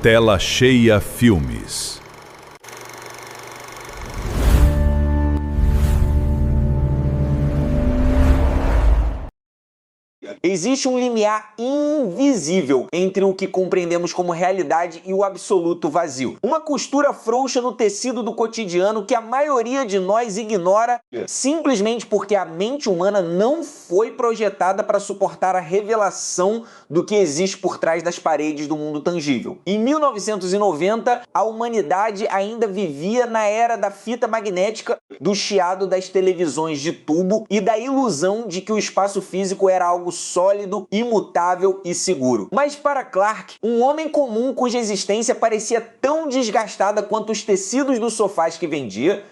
Tela Cheia Filmes. Existe um limiar invisível entre o que compreendemos como realidade e o absoluto vazio. Uma costura frouxa no tecido do cotidiano que a maioria de nós ignora simplesmente porque a mente humana não foi projetada para suportar a revelação do que existe por trás das paredes do mundo tangível. Em 1990, a humanidade ainda vivia na era da fita magnética, do chiado das televisões de tubo e da ilusão de que o espaço físico era algo sólido, imutável e seguro. Mas para Clarke, um homem comum cuja existência parecia tão desgastada quanto os tecidos dos sofás que vendia,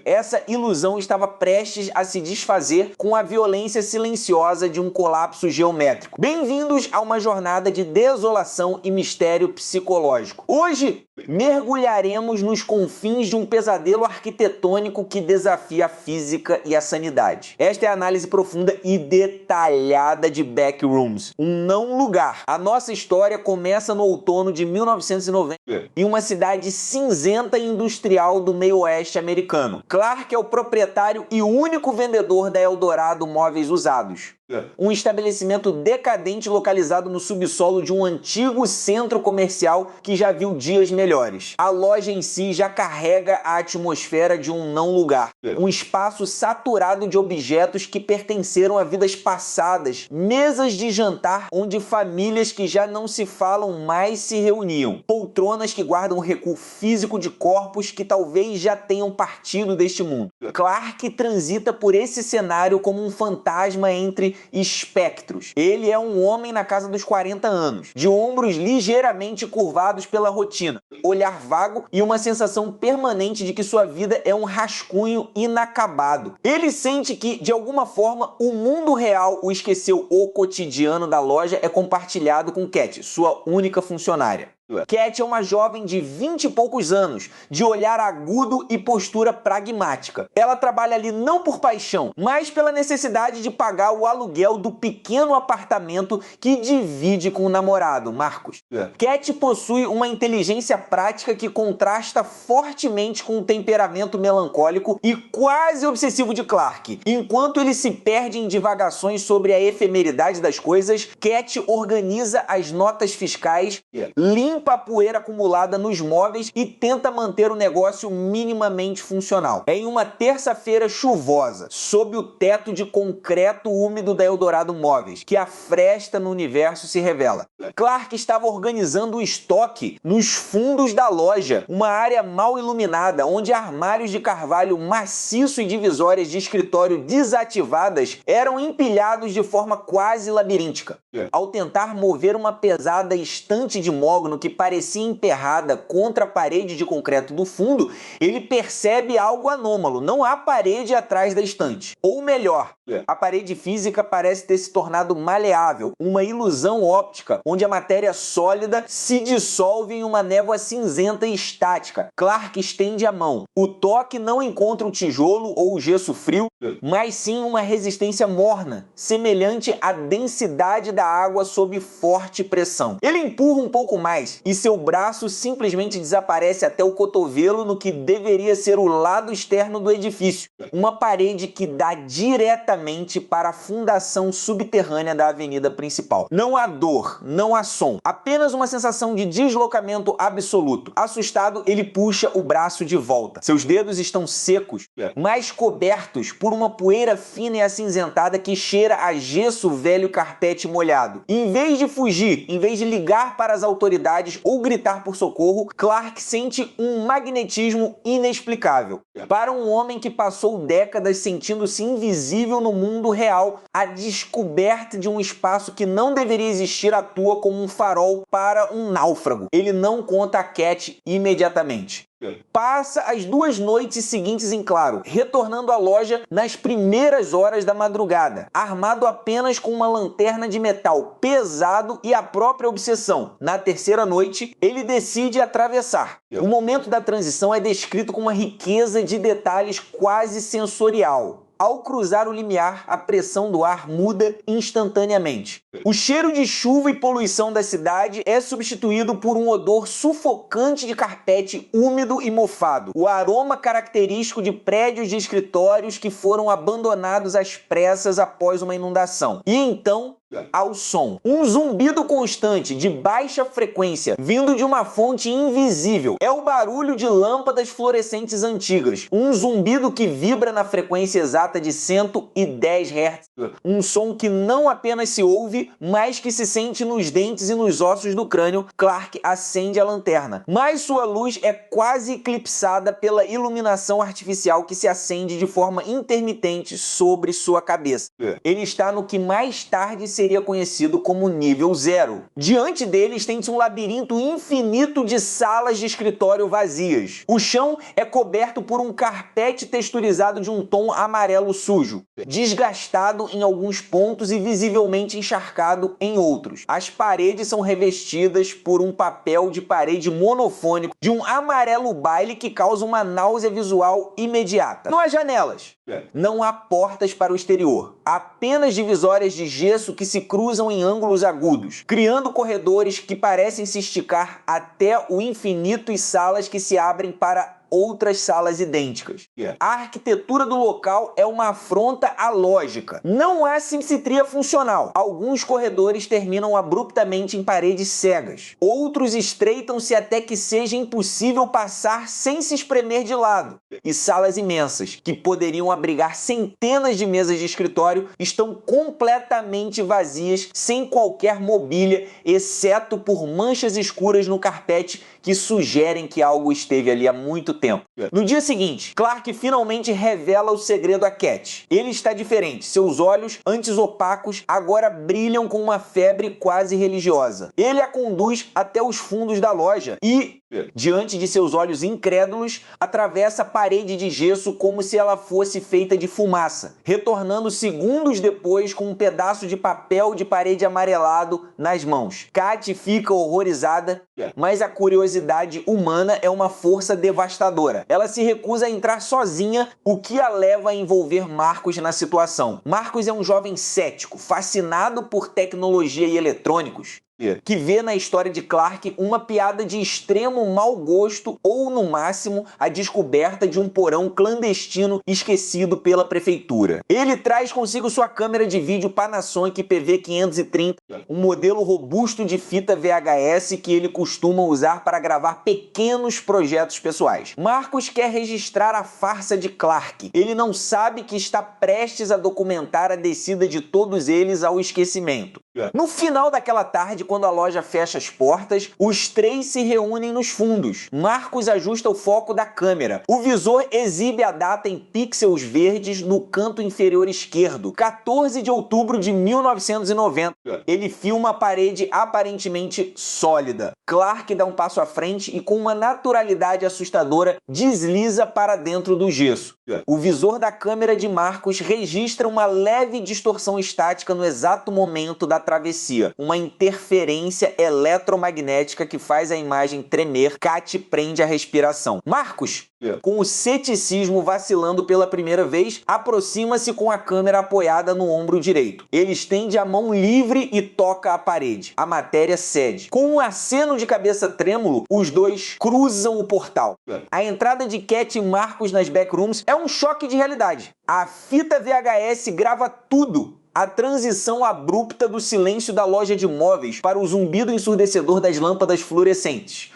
essa ilusão estava prestes a se desfazer com a violência silenciosa de um colapso geométrico. Bem-vindos a uma jornada de desolação e mistério psicológico. Hoje, mergulharemos nos confins de um pesadelo arquitetônico que desafia a física e a sanidade. Esta é a análise profunda e detalhada de Backrooms, um não lugar. A nossa história começa no outono de 1990, em uma cidade cinzenta e industrial do meio-oeste americano. Clarke é o proprietário e único vendedor da Eldorado Móveis Usados. Um estabelecimento decadente localizado no subsolo de um antigo centro comercial que já viu dias melhores. A loja em si já carrega a atmosfera de um não lugar. Um espaço saturado de objetos que pertenceram a vidas passadas. Mesas de jantar onde famílias que já não se falam mais se reuniam. Poltronas que guardam o recuo físico de corpos que talvez já tenham partido deste mundo. Clarke transita por esse cenário como um fantasma entre espectros. Ele é um homem na casa dos 40 anos, de ombros ligeiramente curvados pela rotina, olhar vago e uma sensação permanente de que sua vida é um rascunho inacabado. Ele sente que, de alguma forma, o mundo real o esqueceu. O cotidiano da loja é compartilhado com Cat, sua única funcionária. Cat é uma jovem de 20 e poucos anos, de olhar agudo e postura pragmática. Ela trabalha ali não por paixão, mas pela necessidade de pagar o aluguel do pequeno apartamento que divide com o namorado, Marcos. Cat possui uma inteligência prática que contrasta fortemente com o temperamento melancólico e quase obsessivo de Clarke. Enquanto ele se perde em divagações sobre a efemeridade das coisas, Cat organiza as notas fiscais, limpa a poeira acumulada nos móveis e tenta manter o negócio minimamente funcional. É em uma terça-feira chuvosa, sob o teto de concreto úmido da Eldorado Móveis, que a fresta no universo se revela. Clarke estava organizando o estoque nos fundos da loja, uma área mal iluminada, onde armários de carvalho maciço e divisórias de escritório desativadas eram empilhados de forma quase labiríntica. Ao tentar mover uma pesada estante de mogno que parecia emperrada contra a parede de concreto do fundo, ele percebe algo anômalo. Não há parede atrás da estante. Ou melhor, a parede física parece ter se tornado maleável, uma ilusão óptica, onde a matéria sólida se dissolve em uma névoa cinzenta e estática. Clarke estende a mão. O toque não encontra o tijolo ou o gesso frio, mas sim uma resistência morna, semelhante à densidade da água sob forte pressão. Ele empurra um pouco mais e seu braço simplesmente desaparece até o cotovelo no que deveria ser o lado externo do edifício, uma parede que dá diretamente para a fundação subterrânea da avenida principal. Não há dor, não há som, apenas uma sensação de deslocamento absoluto. Assustado, ele puxa o braço de volta. Seus dedos estão secos, mas cobertos por uma poeira fina e acinzentada que cheira a gesso velho e carpete molhado. Em vez de fugir, em vez de ligar para as autoridades ou gritar por socorro, Clarke sente um magnetismo inexplicável. Para um homem que passou décadas sentindo-se invisível no mundo real, a descoberta de um espaço que não deveria existir atua como um farol para um náufrago. Ele não conta a Cat imediatamente. Passa as 2 noites seguintes em claro, retornando à loja nas primeiras horas da madrugada, armado apenas com uma lanterna de metal pesado e a própria obsessão. Na terceira noite, ele decide atravessar. O momento da transição é descrito com uma riqueza de detalhes quase sensorial. Ao cruzar o limiar, a pressão do ar muda instantaneamente. O cheiro de chuva e poluição da cidade é substituído por um odor sufocante de carpete úmido e mofado. O aroma característico de prédios de escritórios que foram abandonados às pressas após uma inundação. E então, ao som. Um zumbido constante de baixa frequência vindo de uma fonte invisível. É o barulho de lâmpadas fluorescentes antigas. Um zumbido que vibra na frequência exata de 110 Hz. Um som que não apenas se ouve, mas que se sente nos dentes e nos ossos do crânio. Clark acende a lanterna, mas sua luz é quase eclipsada pela iluminação artificial que se acende de forma intermitente sobre sua cabeça. Ele está no que mais tarde seria conhecido como nível 0. Diante dele estende-se um labirinto infinito de salas de escritório vazias. O chão é coberto por um carpete texturizado de um tom amarelo sujo, desgastado em alguns pontos e visivelmente encharcado em outros. As paredes são revestidas por um papel de parede monofônico de um amarelo baile que causa uma náusea visual imediata. Não há janelas. Não há portas para o exterior, apenas divisórias de gesso que se cruzam em ângulos agudos, criando corredores que parecem se esticar até o infinito e salas que se abrem para outras salas idênticas. A arquitetura do local é uma afronta à lógica. Não há simetria funcional. Alguns corredores terminam abruptamente em paredes cegas. Outros estreitam-se até que seja impossível passar sem se espremer de lado. E salas imensas, que poderiam abrigar centenas de mesas de escritório, estão completamente vazias, sem qualquer mobília, exceto por manchas escuras no carpete que sugerem que algo esteve ali há muito tempo. No dia seguinte, Clark finalmente revela o segredo a Cat. Ele está diferente. Seus olhos, antes opacos, agora brilham com uma febre quase religiosa. Ele a conduz até os fundos da loja e, diante de seus olhos incrédulos, atravessa a parede de gesso como se ela fosse feita de fumaça, retornando segundos depois com um pedaço de papel de parede amarelado nas mãos. Cat fica horrorizada, mas a curiosidade humana é uma força devastadora. Ela se recusa a entrar sozinha, o que a leva a envolver Marcus na situação. Marcus é um jovem cético, fascinado por tecnologia e eletrônicos, que vê na história de Clark uma piada de extremo mau gosto ou, no máximo, a descoberta de um porão clandestino esquecido pela prefeitura. Ele traz consigo sua câmera de vídeo Panasonic PV530, um modelo robusto de fita VHS que ele costuma usar para gravar pequenos projetos pessoais. Marcus quer registrar a farsa de Clark. Ele não sabe que está prestes a documentar a descida de todos eles ao esquecimento. No final daquela tarde, quando a loja fecha as portas, os três se reúnem nos fundos. Marcus ajusta o foco da câmera. O visor exibe a data em pixels verdes no canto inferior esquerdo, 14 de outubro de 1990. Ele filma a parede aparentemente sólida. Clark dá um passo à frente e, com uma naturalidade assustadora, desliza para dentro do gesso. O visor da câmera de Marcus registra uma leve distorção estática no exato momento da travessia, uma interferência eletromagnética que faz a imagem tremer. Cat prende a respiração. Marcus, com o ceticismo vacilando pela primeira vez, aproxima-se com a câmera apoiada no ombro direito. Ele estende a mão livre e toca a parede. A matéria cede. Com um aceno de cabeça trêmulo, os dois cruzam o portal. A entrada de Cat e Marcus nas backrooms é um choque de realidade. A fita VHS grava tudo. A transição abrupta do silêncio da loja de móveis para o zumbido ensurdecedor das lâmpadas fluorescentes.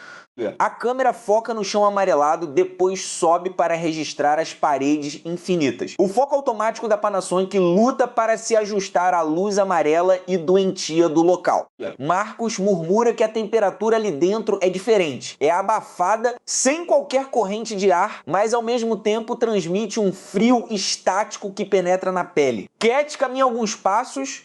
A câmera foca no chão amarelado, depois sobe para registrar as paredes infinitas. O foco automático da Panasonic luta para se ajustar à luz amarela e doentia do local. Marcus murmura que a temperatura ali dentro é diferente. É abafada, sem qualquer corrente de ar, mas ao mesmo tempo transmite um frio estático que penetra na pele. Cat caminha alguns passos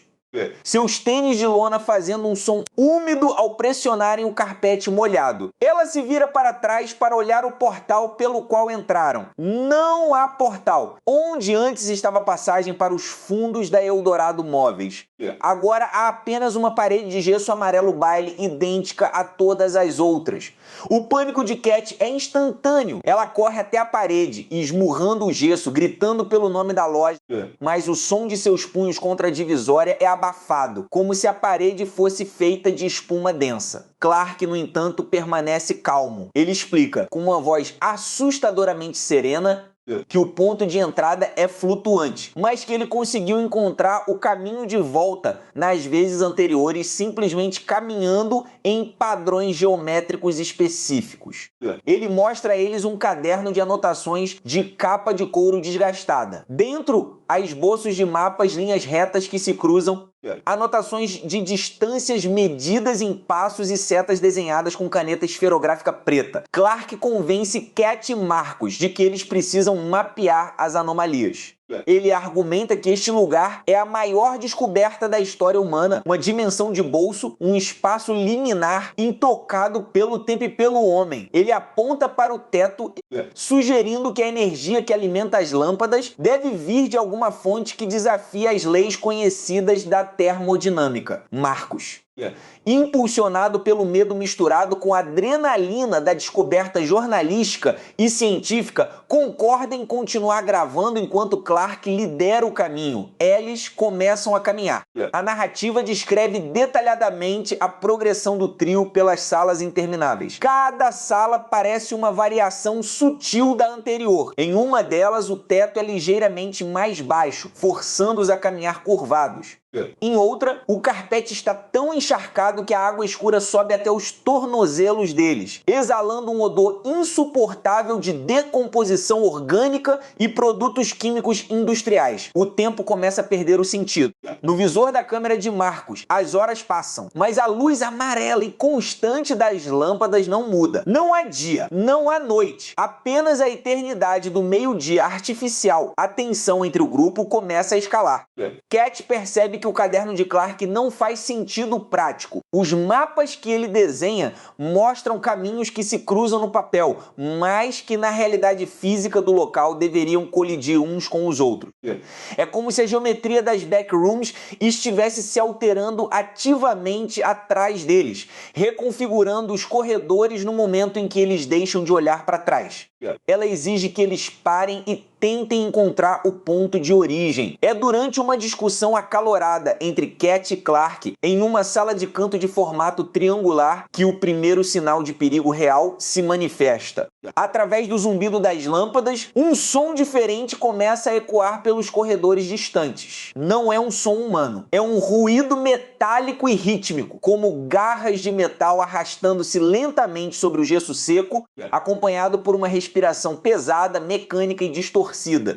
seus tênis de lona fazendo um som úmido ao pressionarem o carpete molhado. Ela se vira para trás para olhar o portal pelo qual entraram. Não há portal, onde antes estava a passagem para os fundos da Eldorado Móveis. Agora há apenas uma parede de gesso amarelo baile idêntica a todas as outras. O pânico de Cat é instantâneo. Ela corre até a parede, esmurrando o gesso, gritando pelo nome da loja, mas o som de seus punhos contra a divisória é abafado, como se a parede fosse feita de espuma densa. Clark, no entanto, permanece calmo. Ele explica, com uma voz assustadoramente serena, que o ponto de entrada é flutuante, mas que ele conseguiu encontrar o caminho de volta nas vezes anteriores simplesmente caminhando em padrões geométricos específicos. Ele mostra a eles um caderno de anotações de capa de couro desgastada. Dentro, há esboços de mapas, linhas retas que se cruzam, anotações de distâncias medidas em passos e setas desenhadas com caneta esferográfica preta. Clark convence Cat e Marcos de que eles precisam mapear as anomalias. Ele argumenta que este lugar é a maior descoberta da história humana, uma dimensão de bolso, um espaço liminar intocado pelo tempo e pelo homem. Ele aponta para o teto, sugerindo que a energia que alimenta as lâmpadas deve vir de alguma fonte que desafia as leis conhecidas da termodinâmica. Marcos, impulsionado pelo medo misturado com a adrenalina da descoberta jornalística e científica, concorda em continuar gravando enquanto Clark lidera o caminho. Eles começam a caminhar. A narrativa descreve detalhadamente a progressão do trio pelas salas intermináveis. Cada sala parece uma variação sutil da anterior. Em uma delas, o teto é ligeiramente mais baixo, forçando-os a caminhar curvados. Em outra, o carpete está tão encharcado que a água escura sobe até os tornozelos deles, exalando um odor insuportável de decomposição orgânica e produtos químicos industriais. O tempo começa a perder o sentido. No visor da câmera de Marcos, as horas passam, mas a luz amarela e constante das lâmpadas não muda. Não há dia, não há noite, apenas a eternidade do meio-dia artificial. A tensão entre o grupo começa a escalar. Cat percebe que o caderno de Clark não faz sentido prático. Os mapas que ele desenha mostram caminhos que se cruzam no papel, mas que na realidade física do local deveriam colidir uns com os outros. É como se a geometria das backrooms estivesse se alterando ativamente atrás deles, reconfigurando os corredores no momento em que eles deixam de olhar para trás. Ela exige que eles parem e tentem encontrar o ponto de origem. É durante uma discussão acalorada entre Cat e Clark em uma sala de canto de formato triangular que o primeiro sinal de perigo real se manifesta. Através do zumbido das lâmpadas, um som diferente começa a ecoar pelos corredores distantes. Não é um som humano, é um ruído metálico e rítmico, como garras de metal arrastando-se lentamente sobre o gesso seco, acompanhado por uma respiração pesada, mecânica e distorcida.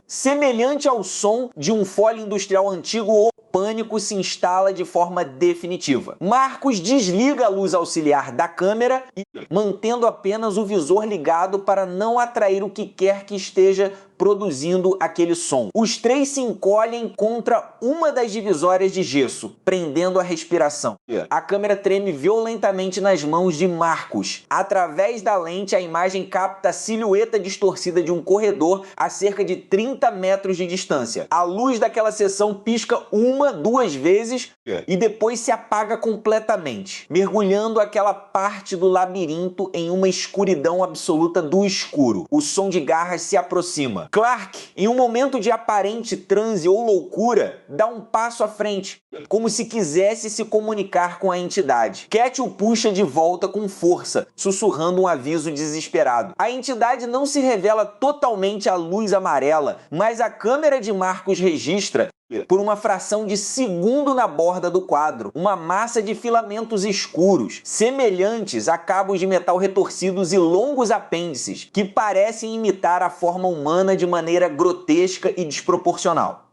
Semelhante ao som de um fole industrial antigo, o pânico se instala de forma definitiva. Marcos desliga a luz auxiliar da câmera, mantendo apenas o visor ligado para não atrair o que quer que esteja produzindo aquele som. Os três se encolhem contra uma das divisórias de gesso, prendendo a respiração. A câmera treme violentamente nas mãos de Marcos. Através da lente, a imagem capta a silhueta distorcida de um corredor a cerca de 30 metros de distância. A luz daquela seção pisca uma, duas vezes e depois se apaga completamente, mergulhando aquela parte do labirinto em uma escuridão absoluta do escuro. O som de garras se aproxima. Clark, em um momento de aparente transe ou loucura, dá um passo à frente, como se quisesse se comunicar com a entidade. Cat o puxa de volta com força, sussurrando um aviso desesperado. A entidade não se revela totalmente à luz amarela, mas a câmera de Marcos registra, por uma fração de segundo na borda do quadro, uma massa de filamentos escuros, semelhantes a cabos de metal retorcidos e longos apêndices, que parecem imitar a forma humana de maneira grotesca e desproporcional.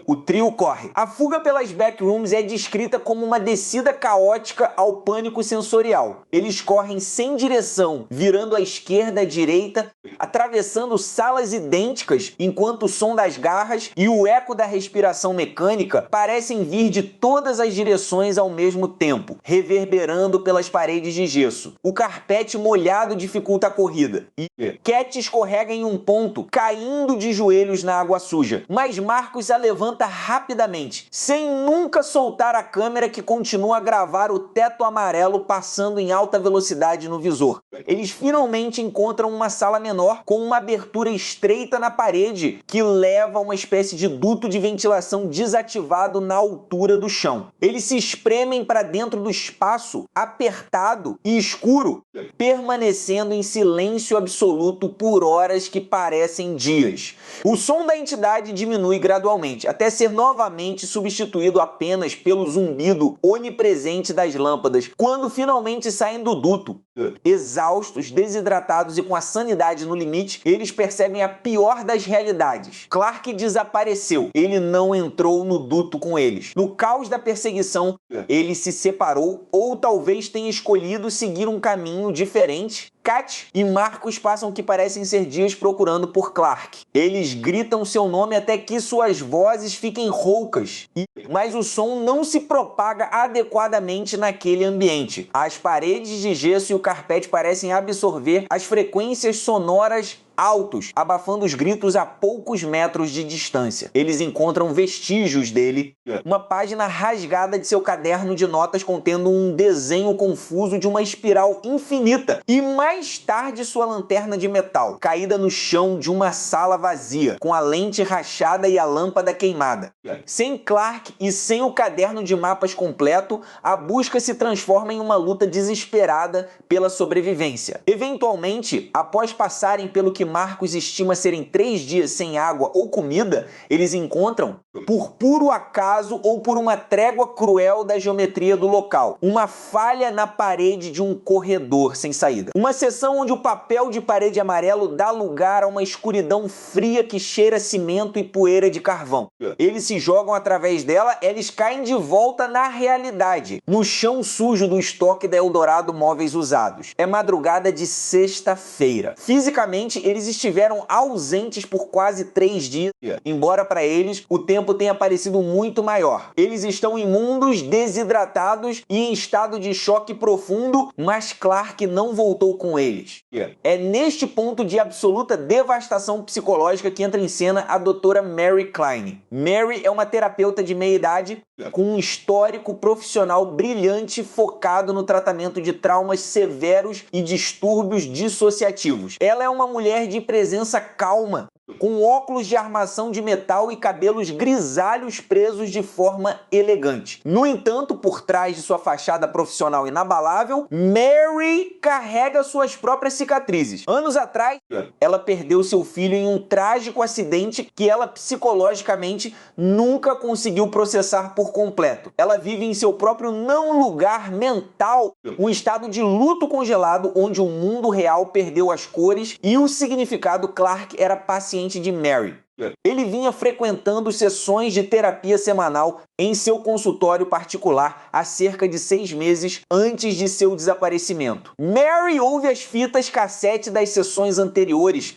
O trio corre. A fuga pelas backrooms é descrita como uma descida caótica ao pânico sensorial. Eles correm sem direção, virando à esquerda e à direita, atravessando salas idênticas, enquanto o som das garras e o eco da respiração mecânica parecem vir de todas as direções ao mesmo tempo, reverberando pelas paredes de gesso. O carpete molhado dificulta a corrida e Cat escorrega em um ponto, caindo de joelhos na água suja. Mas Marcus a levanta rapidamente, sem nunca soltar a câmera que continua a gravar o teto amarelo passando em alta velocidade no visor. Eles finalmente encontram uma sala menor com uma abertura estreita na parede que leva a uma espécie de duto de ventilação desativado na altura do chão. Eles se espremem para dentro do espaço apertado e escuro, permanecendo em silêncio absoluto por horas que parecem dias. O som da entidade diminui gradualmente, até ser novamente substituído apenas pelo zumbido onipresente das lâmpadas, quando finalmente saem do duto. Exaustos, desidratados e com a sanidade no limite, eles percebem a pior das realidades. Clark desapareceu. Ele não entrou no duto com eles. No caos da perseguição, ele se separou ou talvez tenha escolhido seguir um caminho diferente. Cat e Marcus passam o que parecem ser dias procurando por Clark. Eles gritam seu nome até que suas vozes fiquem roucas, mas o som não se propaga adequadamente naquele ambiente. As paredes de gesso e o carpete parecem absorver as frequências sonoras altos, abafando os gritos a poucos metros de distância. Eles encontram vestígios dele, uma página rasgada de seu caderno de notas contendo um desenho confuso de uma espiral infinita, e mais tarde sua lanterna de metal, caída no chão de uma sala vazia, com a lente rachada e a lâmpada queimada. Sem Clark e sem o caderno de mapas completo, a busca se transforma em uma luta desesperada pela sobrevivência. Eventualmente, após passarem pelo que Marcus estima serem 3 dias sem água ou comida, eles encontram, por puro acaso ou por uma trégua cruel da geometria do local, uma falha na parede de um corredor sem saída. Uma seção onde o papel de parede amarelo dá lugar a uma escuridão fria que cheira a cimento e poeira de carvão. Eles se jogam através dela, eles caem de volta na realidade, no chão sujo do estoque da Eldorado Móveis Usados. É madrugada de sexta-feira. Fisicamente, eles estiveram ausentes por quase 3 dias, embora para eles o tempo tenha parecido muito maior. Eles estão imundos, desidratados e em estado de choque profundo, mas Clark não voltou com eles. É neste ponto de absoluta devastação psicológica que entra em cena a doutora Mary Klein. Mary é uma terapeuta de meia-idade com um histórico profissional brilhante focado no tratamento de traumas severos e distúrbios dissociativos. Ela é uma mulher de presença calma, com óculos de armação de metal e cabelos grisalhos presos de forma elegante. No entanto, por trás de sua fachada profissional inabalável, Mary carrega suas próprias cicatrizes. Anos atrás, ela perdeu seu filho em um trágico acidente que ela psicologicamente nunca conseguiu processar por completo. Ela vive em seu próprio não lugar mental, um estado de luto congelado onde o mundo real perdeu as cores e o significado. Clark era paciente de Mary. Ele vinha frequentando sessões de terapia semanal em seu consultório particular há cerca de 6 meses antes de seu desaparecimento. Mary ouve as fitas cassete das sessões anteriores,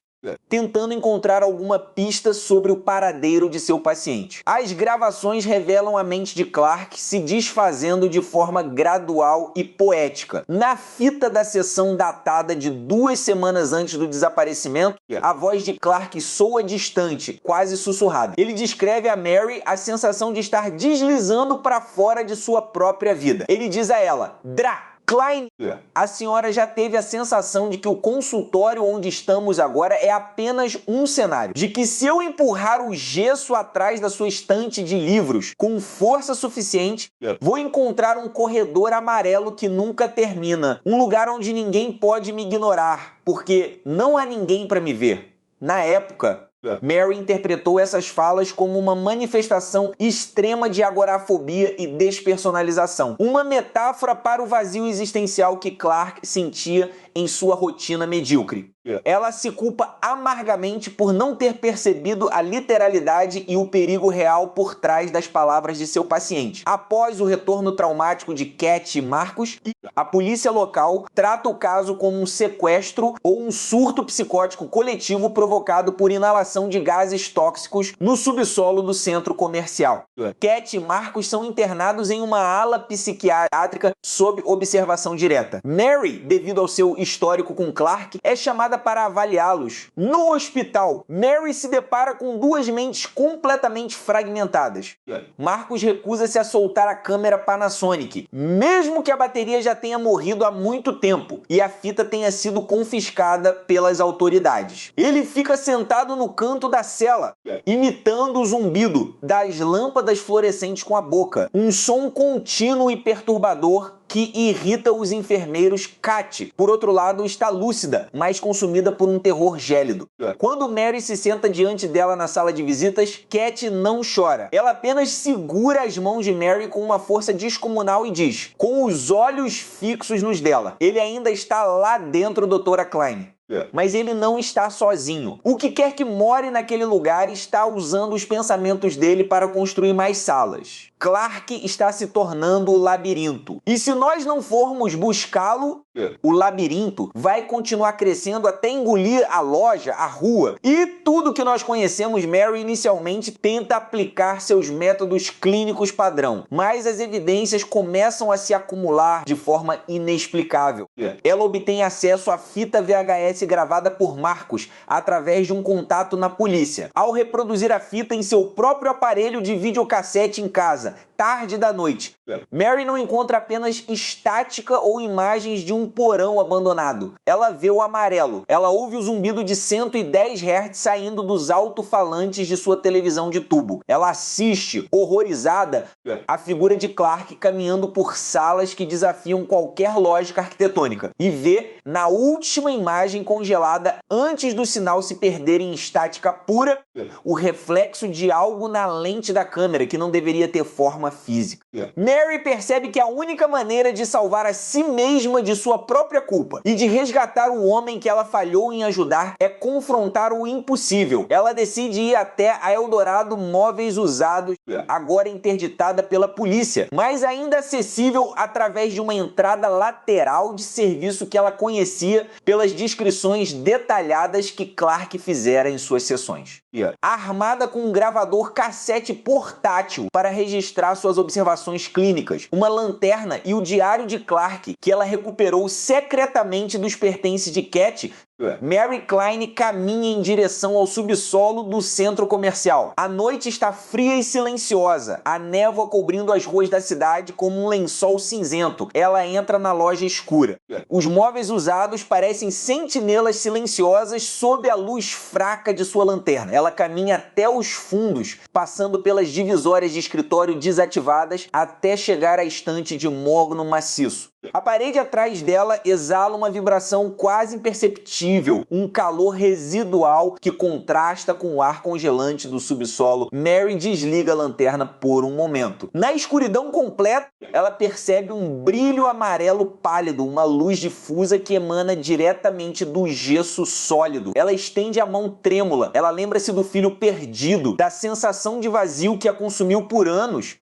tentando encontrar alguma pista sobre o paradeiro de seu paciente. As gravações revelam a mente de Clark se desfazendo de forma gradual e poética. Na fita da sessão datada de 2 semanas antes do desaparecimento, a voz de Clark soa distante, quase sussurrada. Ele descreve a Mary a sensação de estar deslizando para fora de sua própria vida. Ele diz a ela: "Dra! Klein, a senhora já teve a sensação de que o consultório onde estamos agora é apenas um cenário, de que se eu empurrar o gesso atrás da sua estante de livros com força suficiente, vou encontrar um corredor amarelo que nunca termina, um lugar onde ninguém pode me ignorar, porque não há ninguém para me ver. Na época, Mary interpretou essas falas como uma manifestação extrema de agorafobia e despersonalização, uma metáfora para o vazio existencial que Clark sentia em sua rotina medíocre. Ela se culpa amargamente por não ter percebido a literalidade e o perigo real por trás das palavras de seu paciente. Após o retorno traumático de Cat e Marcus, a polícia local trata o caso como um sequestro ou um surto psicótico coletivo provocado por inalação de gases tóxicos no subsolo do centro comercial. Cat e Marcus são internados em uma ala psiquiátrica sob observação direta. Mary, devido ao seu histórico com Clark, é chamada para avaliá-los. No hospital, Mary se depara com duas mentes completamente fragmentadas. Marcus recusa-se a soltar a câmera Panasonic, mesmo que a bateria já tenha morrido há muito tempo e a fita tenha sido confiscada pelas autoridades. Ele fica sentado no canto da cela, imitando o zumbido das lâmpadas fluorescentes com a boca, um som contínuo e perturbador que irrita os enfermeiros. Cat, por outro lado, está lúcida, mas consumida por um terror gélido. Quando Mary se senta diante dela na sala de visitas, Cat não chora. Ela apenas segura as mãos de Mary com uma força descomunal e diz, com os olhos fixos nos dela, ele ainda está lá dentro, doutora Klein. Mas ele não está sozinho. O que quer que more naquele lugar está usando os pensamentos dele para construir mais salas. Clark está se tornando o labirinto. E se nós não formos buscá-lo, o labirinto vai continuar crescendo até engolir a loja, a rua. E tudo que nós conhecemos, Mary inicialmente tenta aplicar seus métodos clínicos padrão. Mas as evidências começam a se acumular de forma inexplicável. Ela obtém acesso à fita VHS gravada por Marcus através de um contato na polícia. Ao reproduzir a fita em seu próprio aparelho de videocassete em casa, tarde da noite, Mary não encontra apenas estática ou imagens de um porão abandonado. Ela vê o amarelo. Ela ouve o zumbido de 110 Hz saindo dos alto-falantes de sua televisão de tubo. Ela assiste, horrorizada, a figura de Clark caminhando por salas que desafiam qualquer lógica arquitetônica e vê, na última imagem congelada, antes do sinal se perder em estática pura, o reflexo de algo na lente da câmera que não deveria ter forma física. Mary percebe que a única maneira de salvar a si mesma de sua própria culpa e de resgatar o homem que ela falhou em ajudar é confrontar o impossível. Ela decide ir até a Eldorado Móveis Usados, agora interditada pela polícia, mas ainda acessível através de uma entrada lateral de serviço que ela conhecia pelas descrições detalhadas que Clark fizera em suas sessões. Armada com um gravador cassete portátil para registrar suas observações clínicas, uma lanterna e o diário de Clark que ela recuperou secretamente dos pertences de Cat, Mary Klein caminha em direção ao subsolo do centro comercial. A noite está fria e silenciosa, a névoa cobrindo as ruas da cidade como um lençol cinzento. Ela entra na loja escura. Os móveis usados parecem sentinelas silenciosas sob a luz fraca de sua lanterna. Ela caminha até os fundos, passando pelas divisórias de escritório desativadas até chegar à estante de mogno maciço. A parede atrás dela exala uma vibração quase imperceptível, um calor residual que contrasta com o ar congelante do subsolo. Mary desliga a lanterna por um momento. Na escuridão completa, ela percebe um brilho amarelo pálido, uma luz difusa que emana diretamente do gesso sólido. Ela estende a mão trêmula. Ela lembra-se do filho perdido, da sensação de vazio que a consumiu por anos,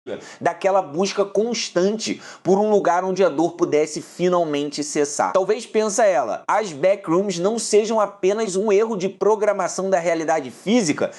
daquela busca constante por um lugar onde a dor pudesse finalmente cessar. Talvez, pensa ela, as backrooms não sejam apenas um erro de programação da realidade física,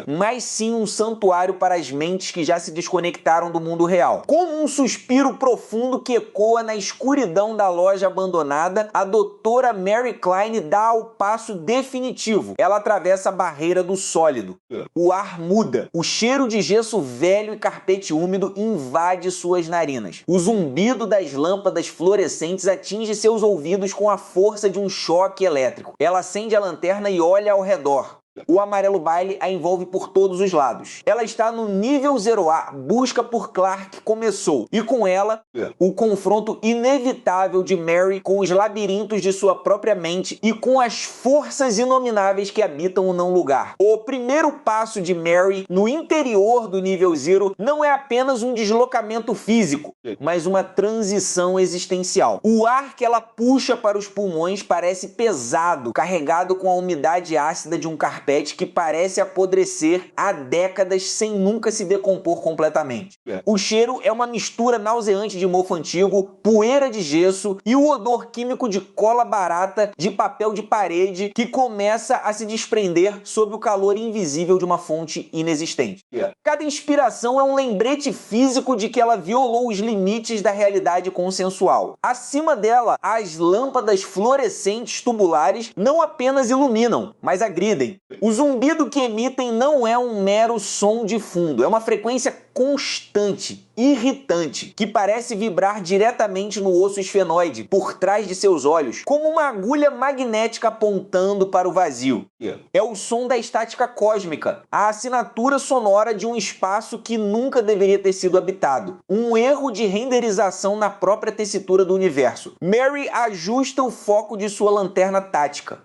mas sim um santuário para as mentes que já se desconectaram do mundo real. Como um suspiro profundo que ecoa na escuridão da loja abandonada, a doutora Mary Klein dá o passo definitivo. Ela atravessa a barreira do sólido. O ar muda. O cheiro de gesso velho e carpete úmido invade suas narinas. O zumbido das lâmpadas fluorescentes atinge seus ouvidos com a força de um choque elétrico. Ela acende a lanterna e olha ao redor. O amarelo baile a envolve por todos os lados. Ela está no nível 0A, busca por Clark começou, e com ela, o confronto inevitável de Mary com os labirintos de sua própria mente e com as forças inomináveis que habitam o não lugar. O primeiro passo de Mary no interior do nível 0 não é apenas um deslocamento físico, mas uma transição existencial. O ar que ela puxa para os pulmões parece pesado, carregado com a umidade ácida de um carpete que parece apodrecer há décadas sem nunca se decompor completamente. O cheiro é uma mistura nauseante de mofo antigo, poeira de gesso e o odor químico de cola barata de papel de parede que começa a se desprender sob o calor invisível de uma fonte inexistente. Cada inspiração é um lembrete físico de que ela violou os limites da realidade consensual. Acima dela, as lâmpadas fluorescentes tubulares não apenas iluminam, mas agridem. O zumbido que emitem não é um mero som de fundo, é uma frequência constante, irritante, que parece vibrar diretamente no osso esfenoide, por trás de seus olhos, como uma agulha magnética apontando para o vazio. É o som da estática cósmica, a assinatura sonora de um espaço que nunca deveria ter sido habitado. Um erro de renderização na própria tessitura do universo. Mary ajusta o foco de sua lanterna tática.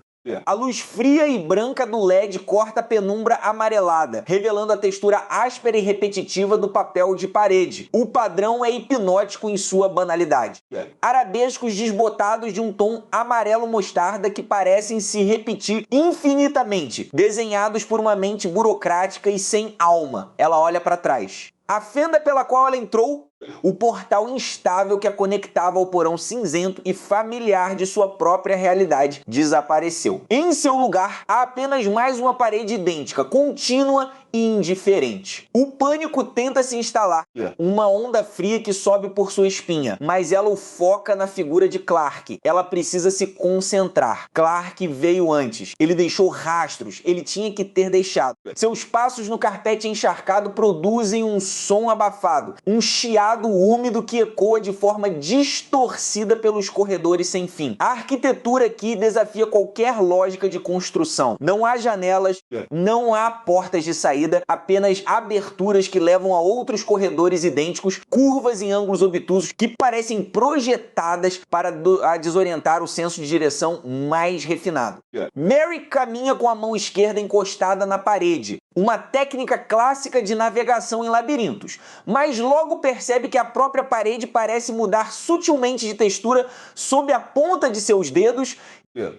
A luz fria e branca do LED corta a penumbra amarelada, revelando a textura áspera e repetitiva do papel de parede. O padrão é hipnótico em sua banalidade. Arabescos desbotados de um tom amarelo mostarda que parecem se repetir infinitamente, desenhados por uma mente burocrática e sem alma. Ela olha para trás. A fenda pela qual ela entrou, o portal instável que a conectava ao porão cinzento e familiar de sua própria realidade, desapareceu. Em seu lugar, há apenas mais uma parede idêntica, contínua e indiferente. O pânico tenta se instalar, uma onda fria que sobe por sua espinha, mas ela o foca na figura de Clark. Ela precisa se concentrar. Clark veio antes, ele deixou rastros, ele tinha que ter deixado. Seus passos no carpete encharcado produzem um som abafado, um chiado úmido que ecoa de forma distorcida pelos corredores sem fim. A arquitetura aqui desafia qualquer lógica de construção. Não há janelas, não há portas de saída, apenas aberturas que levam a outros corredores idênticos, curvas em ângulos obtusos que parecem projetadas para desorientar o senso de direção mais refinado. Mary caminha com a mão esquerda encostada na parede, uma técnica clássica de navegação em labirintos, mas logo percebe que a própria parede parece mudar sutilmente de textura sob a ponta de seus dedos,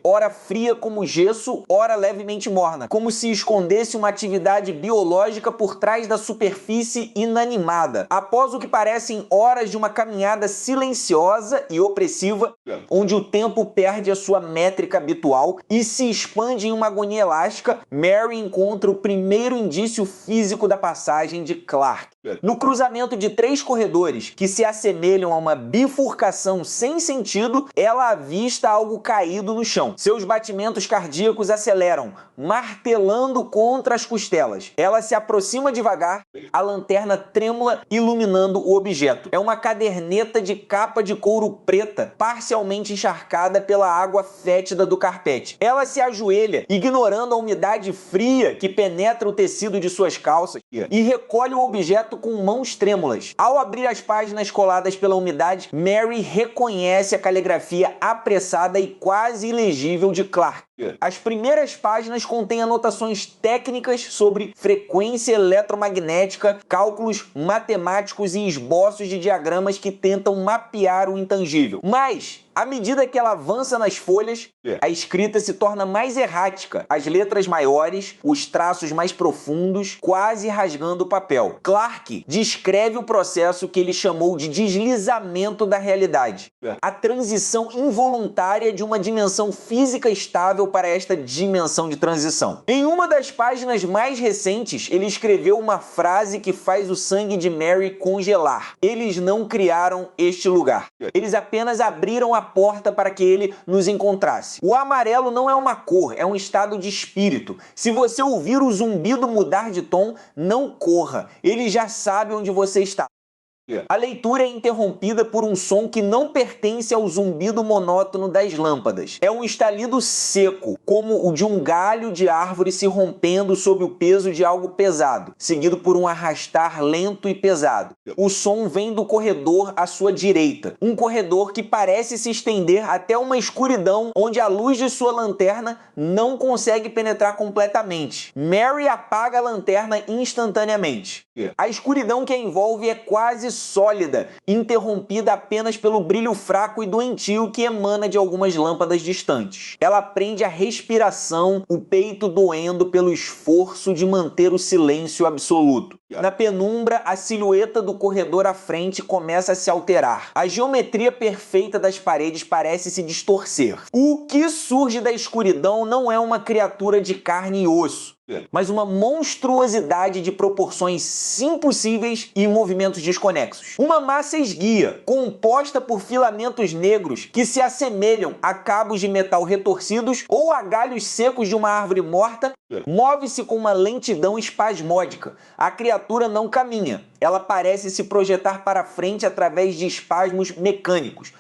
ora fria como gesso, ora levemente morna, como se escondesse uma atividade biológica por trás da superfície inanimada. Após o que parecem horas de uma caminhada silenciosa e opressiva, onde o tempo perde a sua métrica habitual e se expande em uma agonia elástica, Mary encontra o primeiro indício físico da passagem de Clark. No cruzamento de 3 corredores que se assemelham a uma bifurcação sem sentido, ela avista algo caído no chão. Seus batimentos cardíacos aceleram, martelando contra as costelas. Ela se aproxima devagar, a lanterna trêmula iluminando o objeto. É uma caderneta de capa de couro preta, parcialmente encharcada pela água fétida do carpete. Ela se ajoelha, ignorando a umidade fria que penetra o tecido de suas calças, e recolhe o objeto com mãos trêmulas. Ao abrir as páginas coladas pela umidade, Mary reconhece a caligrafia apressada e quase ilegível de Clark. As primeiras páginas contêm anotações técnicas sobre frequência eletromagnética, cálculos matemáticos e esboços de diagramas que tentam mapear o intangível. Mas, à medida que ela avança nas folhas, a escrita se torna mais errática, as letras maiores, os traços mais profundos, quase rasgando o papel. Clark descreve o processo que ele chamou de deslizamento da realidade, a transição involuntária de uma dimensão física estável para esta dimensão de transição. Em uma das páginas mais recentes, ele escreveu uma frase que faz o sangue de Mary congelar. Eles não criaram este lugar. Eles apenas abriram a porta para que ele nos encontrasse. O amarelo não é uma cor, é um estado de espírito. Se você ouvir o zumbido mudar de tom, não corra. Ele já sabe onde você está. A leitura é interrompida por um som que não pertence ao zumbido monótono das lâmpadas. É um estalido seco, como o de um galho de árvore se rompendo sob o peso de algo pesado, seguido por um arrastar lento e pesado. O som vem do corredor à sua direita, um corredor que parece se estender até uma escuridão onde a luz de sua lanterna não consegue penetrar completamente. Mary apaga a lanterna instantaneamente. A escuridão que a envolve é quase sólida, interrompida apenas pelo brilho fraco e doentio que emana de algumas lâmpadas distantes. Ela prende a respiração, o peito doendo pelo esforço de manter o silêncio absoluto. Na penumbra, a silhueta do corredor à frente começa a se alterar. A geometria perfeita das paredes parece se distorcer. O que surge da escuridão não é uma criatura de carne e osso, mas uma monstruosidade de proporções impossíveis e movimentos desconexos. Uma massa esguia, composta por filamentos negros que se assemelham a cabos de metal retorcidos ou a galhos secos de uma árvore morta, move-se com uma lentidão espasmódica. A criatura não caminha, ela parece se projetar para frente através de espasmos mecânicos.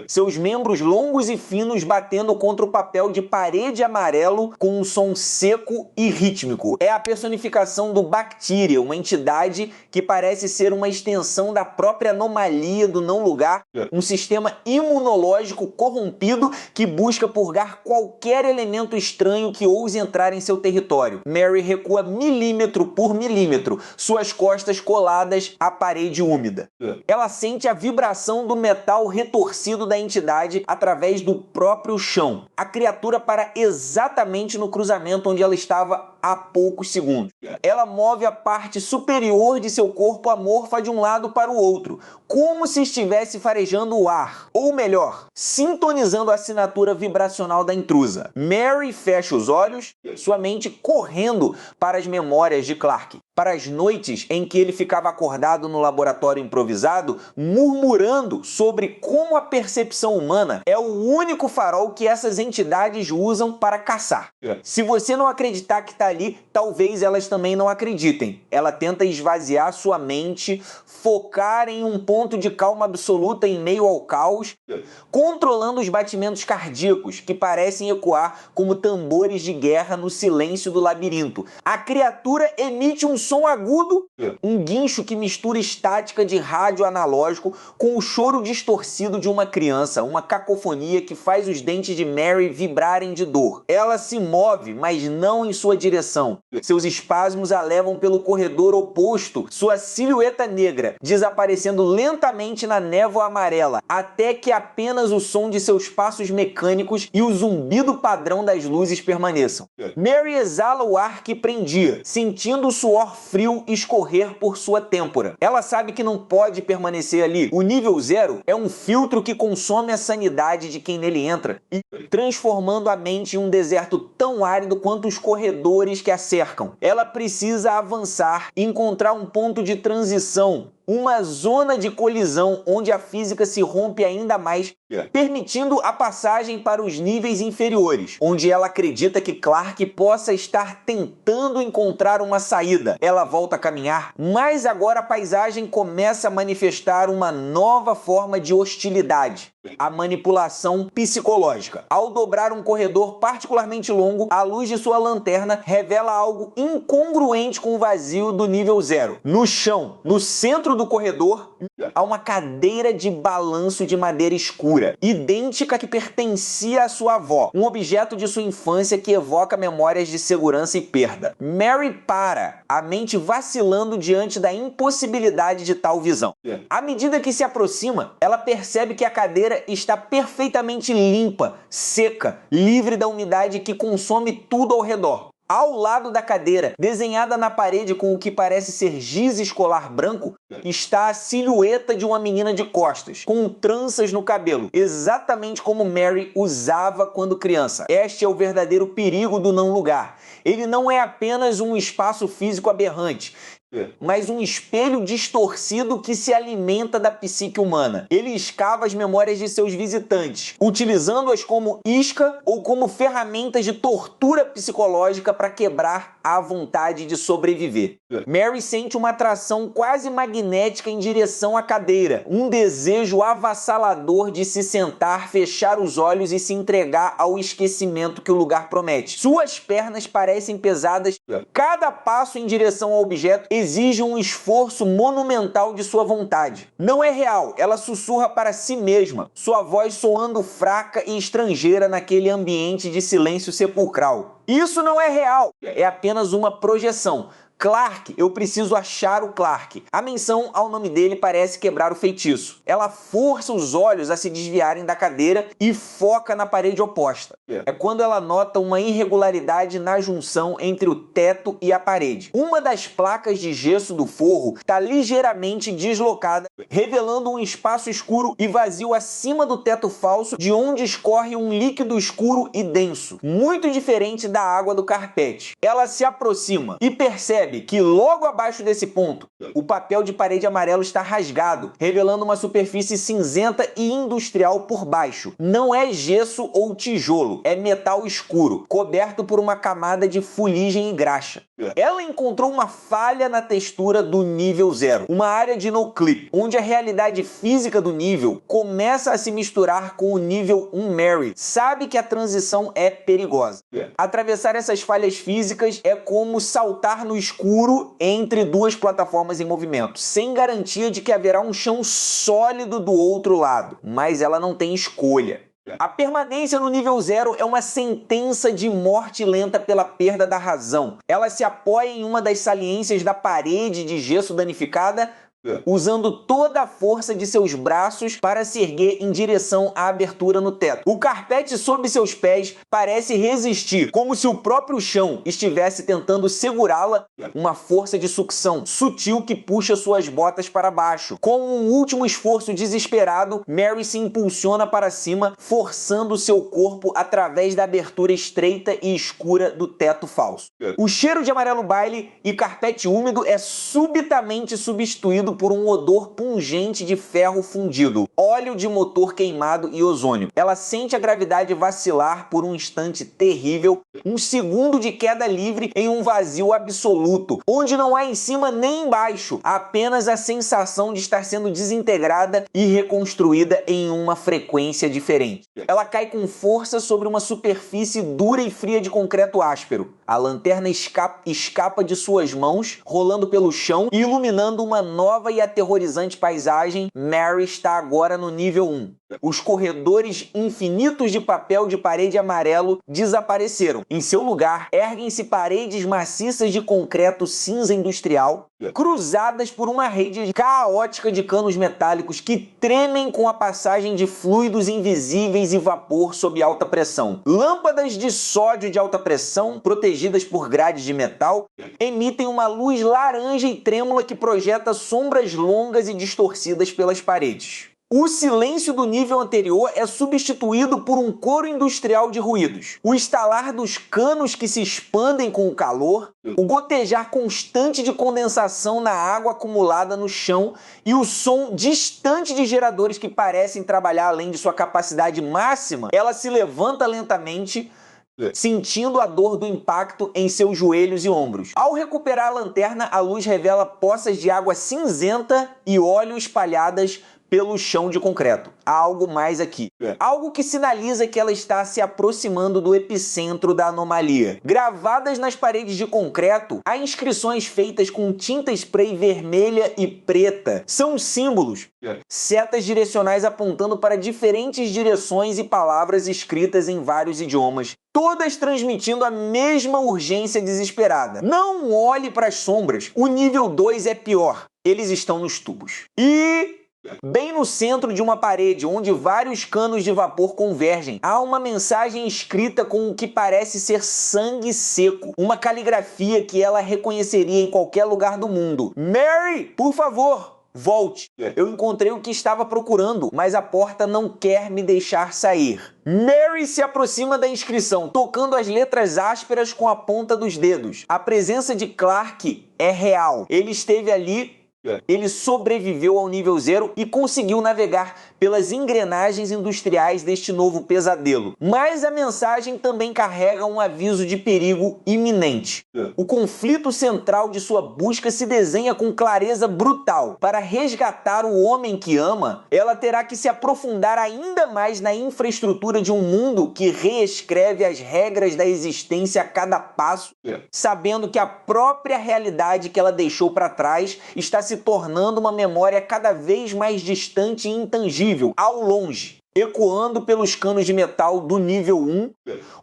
Seus membros longos e finos batendo contra o papel de parede amarelo com um som seco e rítmico. É a personificação do Bacteria, uma entidade que parece ser uma extensão da própria anomalia do não-lugar, um sistema imunológico corrompido que busca purgar qualquer elemento estranho que ouse entrar em seu território. Mary recua milímetro por milímetro, suas costas coladas à parede úmida. Ela sente a vibração do metal retorcido da entidade através do próprio chão. A criatura para exatamente no cruzamento onde ela estava há poucos segundos. Ela move a parte superior de seu corpo amorfa de um lado para o outro, como se estivesse farejando o ar, ou melhor, sintonizando a assinatura vibracional da intrusa. Mary fecha os olhos, sua mente correndo para as memórias de Clark, para as noites em que ele ficava acordado no laboratório improvisado, murmurando sobre como a percepção humana é o único farol que essas entidades usam para caçar. Se você não acreditar que está ali, talvez elas também não acreditem. Ela tenta esvaziar sua mente, focar em um ponto de calma absoluta em meio ao caos, controlando os batimentos cardíacos que parecem ecoar como tambores de guerra no silêncio do labirinto. A criatura emite um som agudo, um guincho que mistura estática de rádio analógico com o choro distorcido de uma criança, uma cacofonia que faz os dentes de Mary vibrarem de dor. Ela se move, mas não em sua direção. Seus espasmos a levam pelo corredor oposto, sua silhueta negra, desaparecendo lentamente na névoa amarela, até que apenas o som de seus passos mecânicos e o zumbido padrão das luzes permaneçam. Mary exala o ar que prendia, sentindo o suor frio escorrer por sua têmpora. Ela sabe que não pode permanecer ali. O nível 0 é um filtro que consome a sanidade de quem nele entra, e transformando a mente em um deserto tão árido quanto os corredores que a cercam. Ela precisa avançar e encontrar um ponto de transição, uma zona de colisão onde a física se rompe ainda mais, permitindo a passagem para os níveis inferiores, onde ela acredita que Clark possa estar tentando encontrar uma saída. Ela volta a caminhar, mas agora a paisagem começa a manifestar uma nova forma de hostilidade: a manipulação psicológica. Ao dobrar um corredor particularmente longo, a luz de sua lanterna revela algo incongruente com o vazio do nível 0. No chão, no centro do corredor, há uma cadeira de balanço de madeira escura, idêntica à que pertencia à sua avó, um objeto de sua infância que evoca memórias de segurança e perda. Mary para, a mente vacilando diante da impossibilidade de tal visão. À medida que se aproxima, ela percebe que a cadeira está perfeitamente limpa, seca, livre da umidade que consome tudo ao redor. Ao lado da cadeira, desenhada na parede com o que parece ser giz escolar branco, está a silhueta de uma menina de costas, com tranças no cabelo, exatamente como Mary usava quando criança. Este é o verdadeiro perigo do não lugar. Ele não é apenas um espaço físico aberrante. mas um espelho distorcido que se alimenta da psique humana. Ele escava as memórias de seus visitantes, utilizando-as como isca ou como ferramentas de tortura psicológica para quebrar a vontade de sobreviver. Mary sente uma atração quase magnética em direção à cadeira, um desejo avassalador de se sentar, fechar os olhos e se entregar ao esquecimento que o lugar promete. Suas pernas parecem pesadas, cada passo em direção ao objeto exige um esforço monumental de sua vontade. Não é real, ela sussurra para si mesma, sua voz soando fraca e estrangeira naquele ambiente de silêncio sepulcral. Isso não é real, é apenas uma projeção. Clark, eu preciso achar o Clark. A menção ao nome dele parece quebrar o feitiço. Ela força os olhos a se desviarem da cadeira e foca na parede oposta. É quando ela nota uma irregularidade na junção entre o teto e a parede. Uma das placas de gesso do forro está ligeiramente deslocada, revelando um espaço escuro e vazio acima do teto falso, de onde escorre um líquido escuro e denso, muito diferente da água do carpete. Ela se aproxima e percebe que logo abaixo desse ponto, o papel de parede amarelo está rasgado, revelando uma superfície cinzenta e industrial por baixo. Não é gesso ou tijolo, é metal escuro, coberto por uma camada de fuligem e graxa. Ela encontrou uma falha na textura do nível 0, uma área de no-clip, onde a realidade física do nível começa a se misturar com o nível 1 Mary. Sabe que a transição é perigosa. Atravessar essas falhas físicas é como saltar no escuro entre duas plataformas em movimento, sem garantia de que haverá um chão sólido do outro lado. Mas ela não tem escolha. A permanência no nível 0 é uma sentença de morte lenta pela perda da razão. Ela se apoia em uma das saliências da parede de gesso danificada, usando toda a força de seus braços para se erguer em direção à abertura no teto. O carpete sob seus pés parece resistir, como se o próprio chão estivesse tentando segurá-la, uma força de sucção sutil que puxa suas botas para baixo. Com um último esforço desesperado, Mary se impulsiona para cima, forçando seu corpo através da abertura estreita e escura do teto falso. O cheiro de amarelo baile e carpete úmido é subitamente substituído por um odor pungente de ferro fundido, óleo de motor queimado e ozônio. Ela sente a gravidade vacilar por um instante terrível, um segundo de queda livre em um vazio absoluto, onde não há em cima nem embaixo, apenas a sensação de estar sendo desintegrada e reconstruída em uma frequência diferente. Ela cai com força sobre uma superfície dura e fria de concreto áspero. A lanterna escapa de suas mãos, rolando pelo chão e iluminando uma nova e aterrorizante paisagem. Mary está agora no nível 1. Os corredores infinitos de papel de parede amarelo desapareceram. Em seu lugar, erguem-se paredes maciças de concreto cinza industrial, cruzadas por uma rede caótica de canos metálicos que tremem com a passagem de fluidos invisíveis e vapor sob alta pressão. Lâmpadas de sódio de alta pressão, protegidas por grades de metal, emitem uma luz laranja e trêmula que projeta sombras longas e distorcidas pelas paredes. O silêncio do nível anterior é substituído por um coro industrial de ruídos. O estalar dos canos que se expandem com o calor, o gotejar constante de condensação na água acumulada no chão e o som distante de geradores que parecem trabalhar além de sua capacidade máxima. Ela se levanta lentamente, sentindo a dor do impacto em seus joelhos e ombros. Ao recuperar a lanterna, a luz revela poças de água cinzenta e óleo espalhadas pelo chão de concreto. Há algo mais aqui. Algo que sinaliza que ela está se aproximando do epicentro da anomalia. Gravadas nas paredes de concreto, há inscrições feitas com tinta spray vermelha e preta. São símbolos, setas direcionais apontando para diferentes direções e palavras escritas em vários idiomas, todas transmitindo a mesma urgência desesperada. Não olhe para as sombras. O nível 2 é pior. Eles estão nos tubos. E bem no centro de uma parede, onde vários canos de vapor convergem, há uma mensagem escrita com o que parece ser sangue seco, uma caligrafia que ela reconheceria em qualquer lugar do mundo. Mary, por favor, Volte. Eu encontrei o que estava procurando, mas a porta não quer me deixar sair. Mary se aproxima da inscrição, tocando as letras ásperas com a ponta dos dedos. A presença de Clark é real. Ele esteve ali. Ele sobreviveu ao nível 0 e conseguiu navegar pelas engrenagens industriais deste novo pesadelo. Mas a mensagem também carrega um aviso de perigo iminente. O conflito central de sua busca se desenha com clareza brutal. Para resgatar o homem que ama, ela terá que se aprofundar ainda mais na infraestrutura de um mundo que reescreve as regras da existência a cada passo, sabendo que a própria realidade que ela deixou para trás está se tornando uma memória cada vez mais distante e intangível, ao longe. Ecoando pelos canos de metal do nível 1,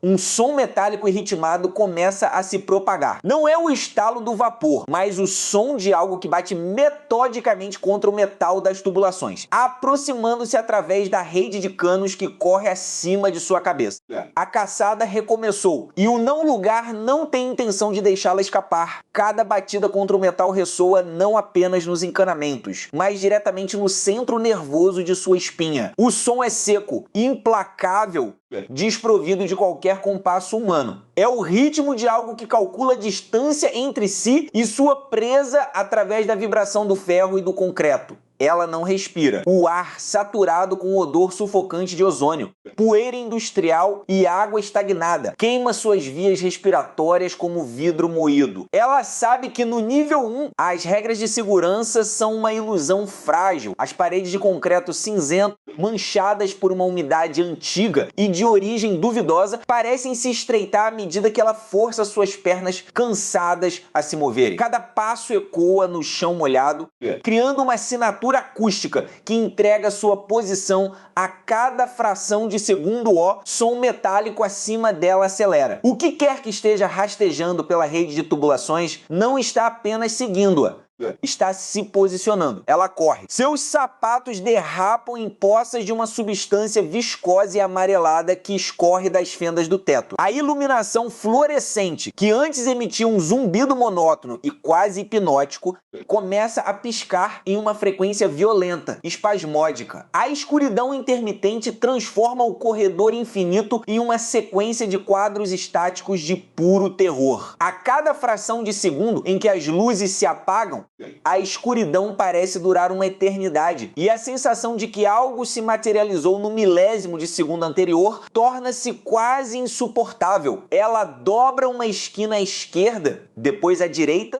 um som metálico e ritmado começa a se propagar. Não é o estalo do vapor, mas o som de algo que bate metodicamente contra o metal das tubulações, aproximando-se através da rede de canos que corre acima de sua cabeça. A caçada recomeçou, e o não-lugar não tem intenção de deixá-la escapar. Cada batida contra o metal ressoa não apenas nos encanamentos, mas diretamente no centro nervoso de sua espinha. O som é seco, implacável, desprovido de qualquer compasso humano. É o ritmo de algo que calcula a distância entre si e sua presa através da vibração do ferro e do concreto. Ela não respira. O ar saturado com odor sufocante de ozônio, poeira industrial e água estagnada queima suas vias respiratórias como vidro moído. Ela sabe que no nível 1 as regras de segurança são uma ilusão frágil. As paredes de concreto cinzento, manchadas por uma umidade antiga e de origem duvidosa, parecem se estreitar à medida que ela força suas pernas cansadas a se moverem. Cada passo ecoa no chão molhado, criando uma assinatura acústica que entrega sua posição a cada fração de segundo. Som metálico acima dela acelera. O que quer que esteja rastejando pela rede de tubulações não está apenas seguindo-a, está se posicionando. Ela corre. Seus sapatos derrapam em poças de uma substância viscosa e amarelada que escorre das fendas do teto. A iluminação fluorescente, que antes emitia um zumbido monótono e quase hipnótico, começa a piscar em uma frequência violenta, espasmódica. A escuridão intermitente transforma o corredor infinito em uma sequência de quadros estáticos de puro terror. A cada fração de segundo em que as luzes se apagam, a escuridão parece durar uma eternidade, e a sensação de que algo se materializou no milésimo de segundo anterior torna-se quase insuportável. Ela dobra uma esquina à esquerda, depois à direita,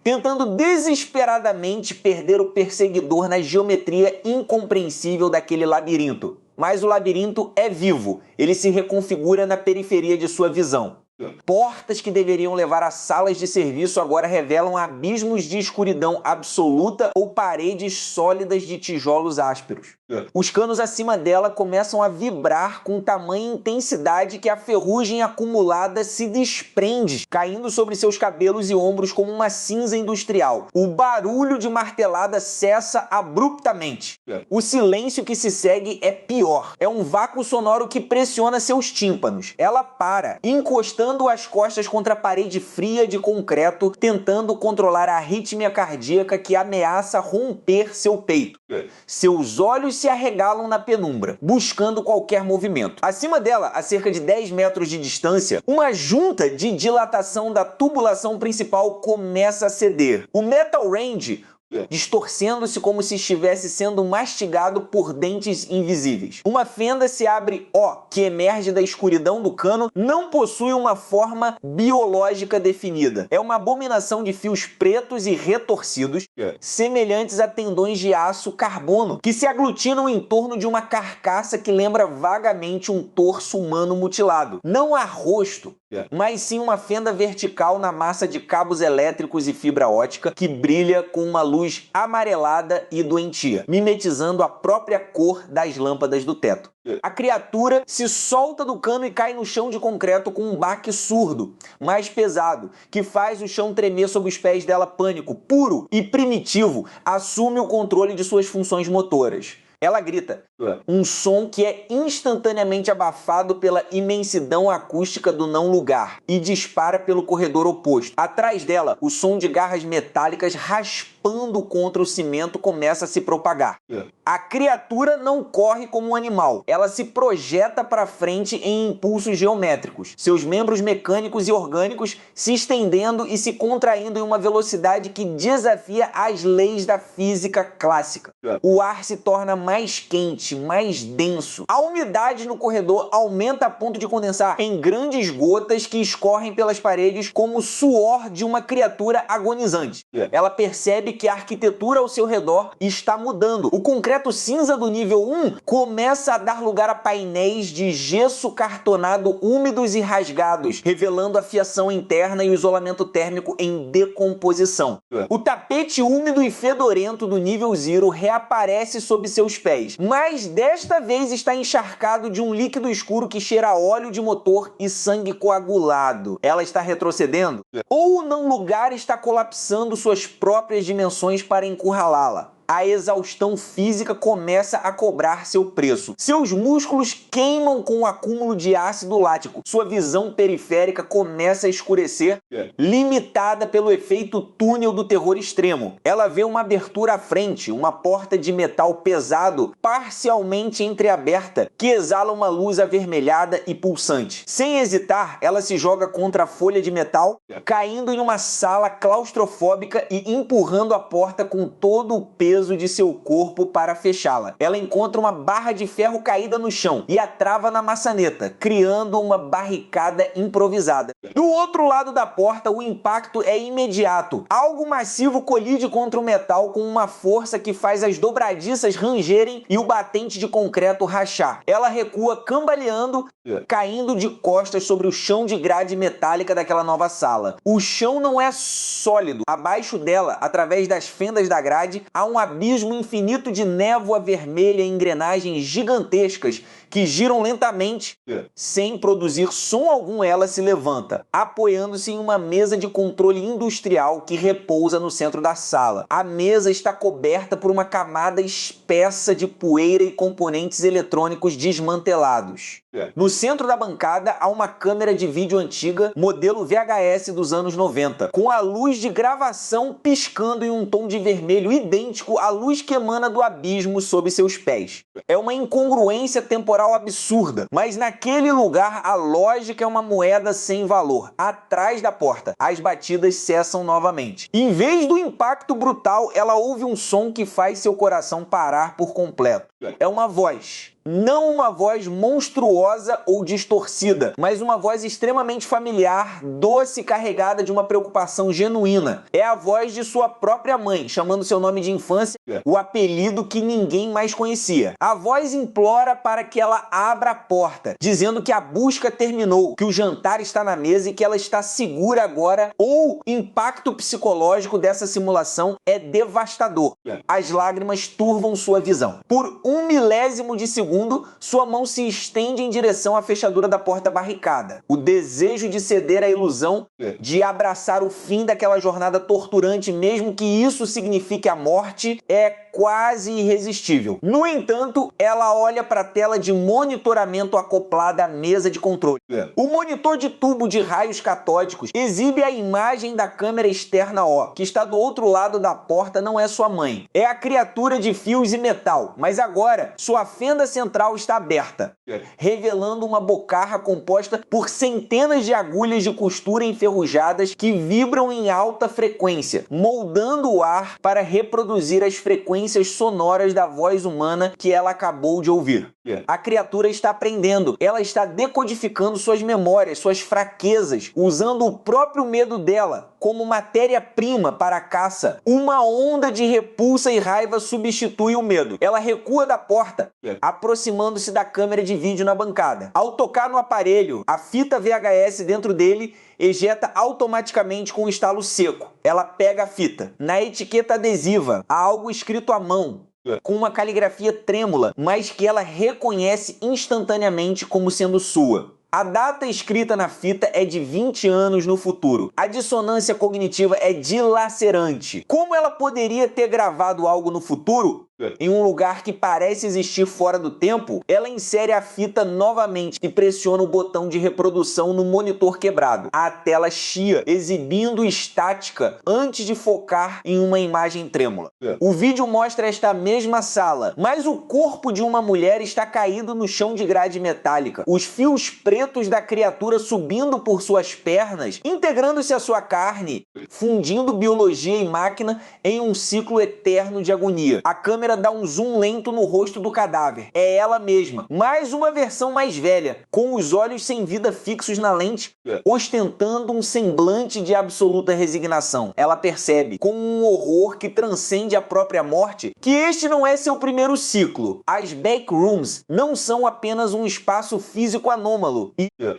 tentando desesperadamente perder o perseguidor na geometria incompreensível daquele labirinto. Mas o labirinto é vivo, ele se reconfigura na periferia de sua visão. Portas que deveriam levar a salas de serviço agora revelam abismos de escuridão absoluta ou paredes sólidas de tijolos ásperos. Os canos acima dela começam a vibrar com tamanha intensidade que a ferrugem acumulada se desprende, caindo sobre seus cabelos e ombros como uma cinza industrial. O barulho de martelada cessa abruptamente. O silêncio que se segue é pior. É um vácuo sonoro que pressiona seus tímpanos. Ela para, encostando as costas contra a parede fria de concreto, tentando controlar a arritmia cardíaca que ameaça romper seu peito. Seus olhos se arregalam na penumbra, buscando qualquer movimento. Acima dela, a cerca de 10 metros de distância, uma junta de dilatação da tubulação principal começa a ceder. O Metal Range distorcendo-se como se estivesse sendo mastigado por dentes invisíveis. Uma fenda se abre, que emerge da escuridão do cano, não possui uma forma biológica definida. É uma abominação de fios pretos e retorcidos, semelhantes a tendões de aço carbono, que se aglutinam em torno de uma carcaça que lembra vagamente um torso humano mutilado. Não há rosto, mas sim uma fenda vertical na massa de cabos elétricos e fibra ótica que brilha com uma luz amarelada e doentia, mimetizando a própria cor das lâmpadas do teto. A criatura se solta do cano e cai no chão de concreto com um baque surdo, mais pesado, que faz o chão tremer sob os pés dela. Pânico puro e primitivo assume o controle de suas funções motoras. Ela grita. Um som que é instantaneamente abafado pela imensidão acústica do não lugar e dispara pelo corredor oposto. Atrás dela, o som de garras metálicas raspando contra o cimento começa a se propagar. A criatura não corre como um animal. Ela se projeta para frente em impulsos geométricos. Seus membros mecânicos e orgânicos se estendendo e se contraindo em uma velocidade que desafia as leis da física clássica. O ar se torna mais quente, mais denso. A umidade no corredor aumenta a ponto de condensar em grandes gotas que escorrem pelas paredes como o suor de uma criatura agonizante. Ela percebe que a arquitetura ao seu redor está mudando. O concreto cinza do nível 1 começa a dar lugar a painéis de gesso cartonado úmidos e rasgados, revelando a fiação interna e o isolamento térmico em decomposição. O tapete úmido e fedorento do nível 0 reaparece sob seus pés, mas desta vez está encharcado de um líquido escuro que cheira a óleo de motor e sangue coagulado. Ela está retrocedendo? Ou o não lugar está colapsando suas próprias dimensões para encurralá-la? A exaustão física começa a cobrar seu preço. Seus músculos queimam com o acúmulo de ácido lático. Sua visão periférica começa a escurecer, limitada pelo efeito túnel do terror extremo. Ela vê uma abertura à frente, uma porta de metal pesado, parcialmente entreaberta, que exala uma luz avermelhada e pulsante. Sem hesitar, ela se joga contra a folha de metal, caindo em uma sala claustrofóbica e empurrando a porta com todo o peso de seu corpo para fechá-la. Ela encontra uma barra de ferro caída no chão e a trava na maçaneta, criando uma barricada improvisada. Do outro lado da porta, o impacto é imediato. Algo massivo colide contra o metal com uma força que faz as dobradiças rangerem e o batente de concreto rachar. Ela recua cambaleando, caindo de costas sobre o chão de grade metálica daquela nova sala. O chão não é sólido. Abaixo dela, através das fendas da grade, há um abismo infinito de névoa vermelha e engrenagens gigantescas que giram lentamente. Sem produzir som algum, ela se levanta, apoiando-se em uma mesa de controle industrial que repousa no centro da sala. A mesa está coberta por uma camada espessa de poeira e componentes eletrônicos desmantelados. No centro da bancada há uma câmera de vídeo antiga, modelo VHS dos anos 90, com a luz de gravação piscando em um tom de vermelho idêntico à luz que emana do abismo sob seus pés. É uma incongruência temporal absurda, mas naquele lugar a lógica é uma moeda sem valor. Atrás da porta, as batidas cessam novamente. Em vez do impacto brutal, ela ouve um som que faz seu coração parar por completo. É uma voz. Não uma voz monstruosa ou distorcida, mas uma voz extremamente familiar, doce e carregada de uma preocupação genuína. É a voz de sua própria mãe, chamando seu nome de infância, o apelido que ninguém mais conhecia. A voz implora para que ela abra a porta, dizendo que a busca terminou, que o jantar está na mesa e que ela está segura agora, ou o impacto psicológico dessa simulação é devastador. As lágrimas turvam sua visão. Por um milésimo de segundo, sua mão se estende em direção à fechadura da porta barricada. O desejo de ceder à ilusão, de abraçar o fim daquela jornada torturante, mesmo que isso signifique a morte, é quase irresistível. No entanto, ela olha para a tela de monitoramento acoplada à mesa de controle. O monitor de tubo de raios catódicos exibe a imagem da câmera externa O, que está do outro lado da porta. Não é sua mãe. É a criatura de fios e metal, mas agora sua fenda central está aberta, revelando uma bocarra composta por centenas de agulhas de costura enferrujadas que vibram em alta frequência, moldando o ar para reproduzir as frequências sonoras da voz humana que ela acabou de ouvir. A criatura está aprendendo, ela está decodificando suas memórias, suas fraquezas, usando o próprio medo dela como matéria-prima para a caça. Uma onda de repulsa e raiva substitui o medo. Ela recua da porta, aproximando-se da câmera de vídeo na bancada. Ao tocar no aparelho, a fita VHS dentro dele ejeta automaticamente com um estalo seco. Ela pega a fita. Na etiqueta adesiva, há algo escrito à mão, com uma caligrafia trêmula, mas que ela reconhece instantaneamente como sendo sua. A data escrita na fita é de 20 anos no futuro. A dissonância cognitiva é dilacerante. Como ela poderia ter gravado algo no futuro em um lugar que parece existir fora do tempo, ela insere a fita novamente e pressiona o botão de reprodução no monitor quebrado. A tela chia, exibindo estática antes de focar em uma imagem trêmula. O vídeo mostra esta mesma sala, mas o corpo de uma mulher está caído no chão de grade metálica. Os fios pretos da criatura subindo por suas pernas, integrando-se à sua carne, fundindo biologia e máquina em um ciclo eterno de agonia. A câmera dá um zoom lento no rosto do cadáver. É ela mesma, mais uma versão mais velha, com os olhos sem vida fixos na lente, ostentando um semblante de absoluta resignação. Ela percebe, com um horror que transcende a própria morte, que este não é seu primeiro ciclo. As backrooms não são apenas um espaço físico anômalo,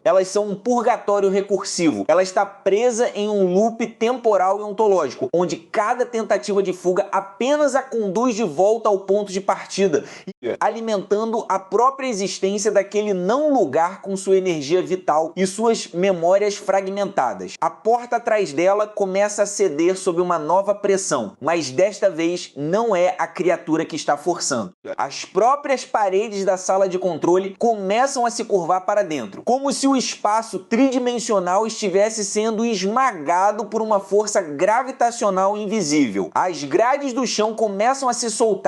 elas são um purgatório recursivo. Ela está presa em um loop temporal e ontológico, onde cada tentativa de fuga apenas a conduz de volta ao ponto de partida, alimentando a própria existência daquele não lugar com sua energia vital e suas memórias fragmentadas. A porta atrás dela começa a ceder sob uma nova pressão, mas desta vez não é a criatura que está forçando. As próprias paredes da sala de controle começam a se curvar para dentro, como se o espaço tridimensional estivesse sendo esmagado por uma força gravitacional invisível. As grades do chão começam a se soltar,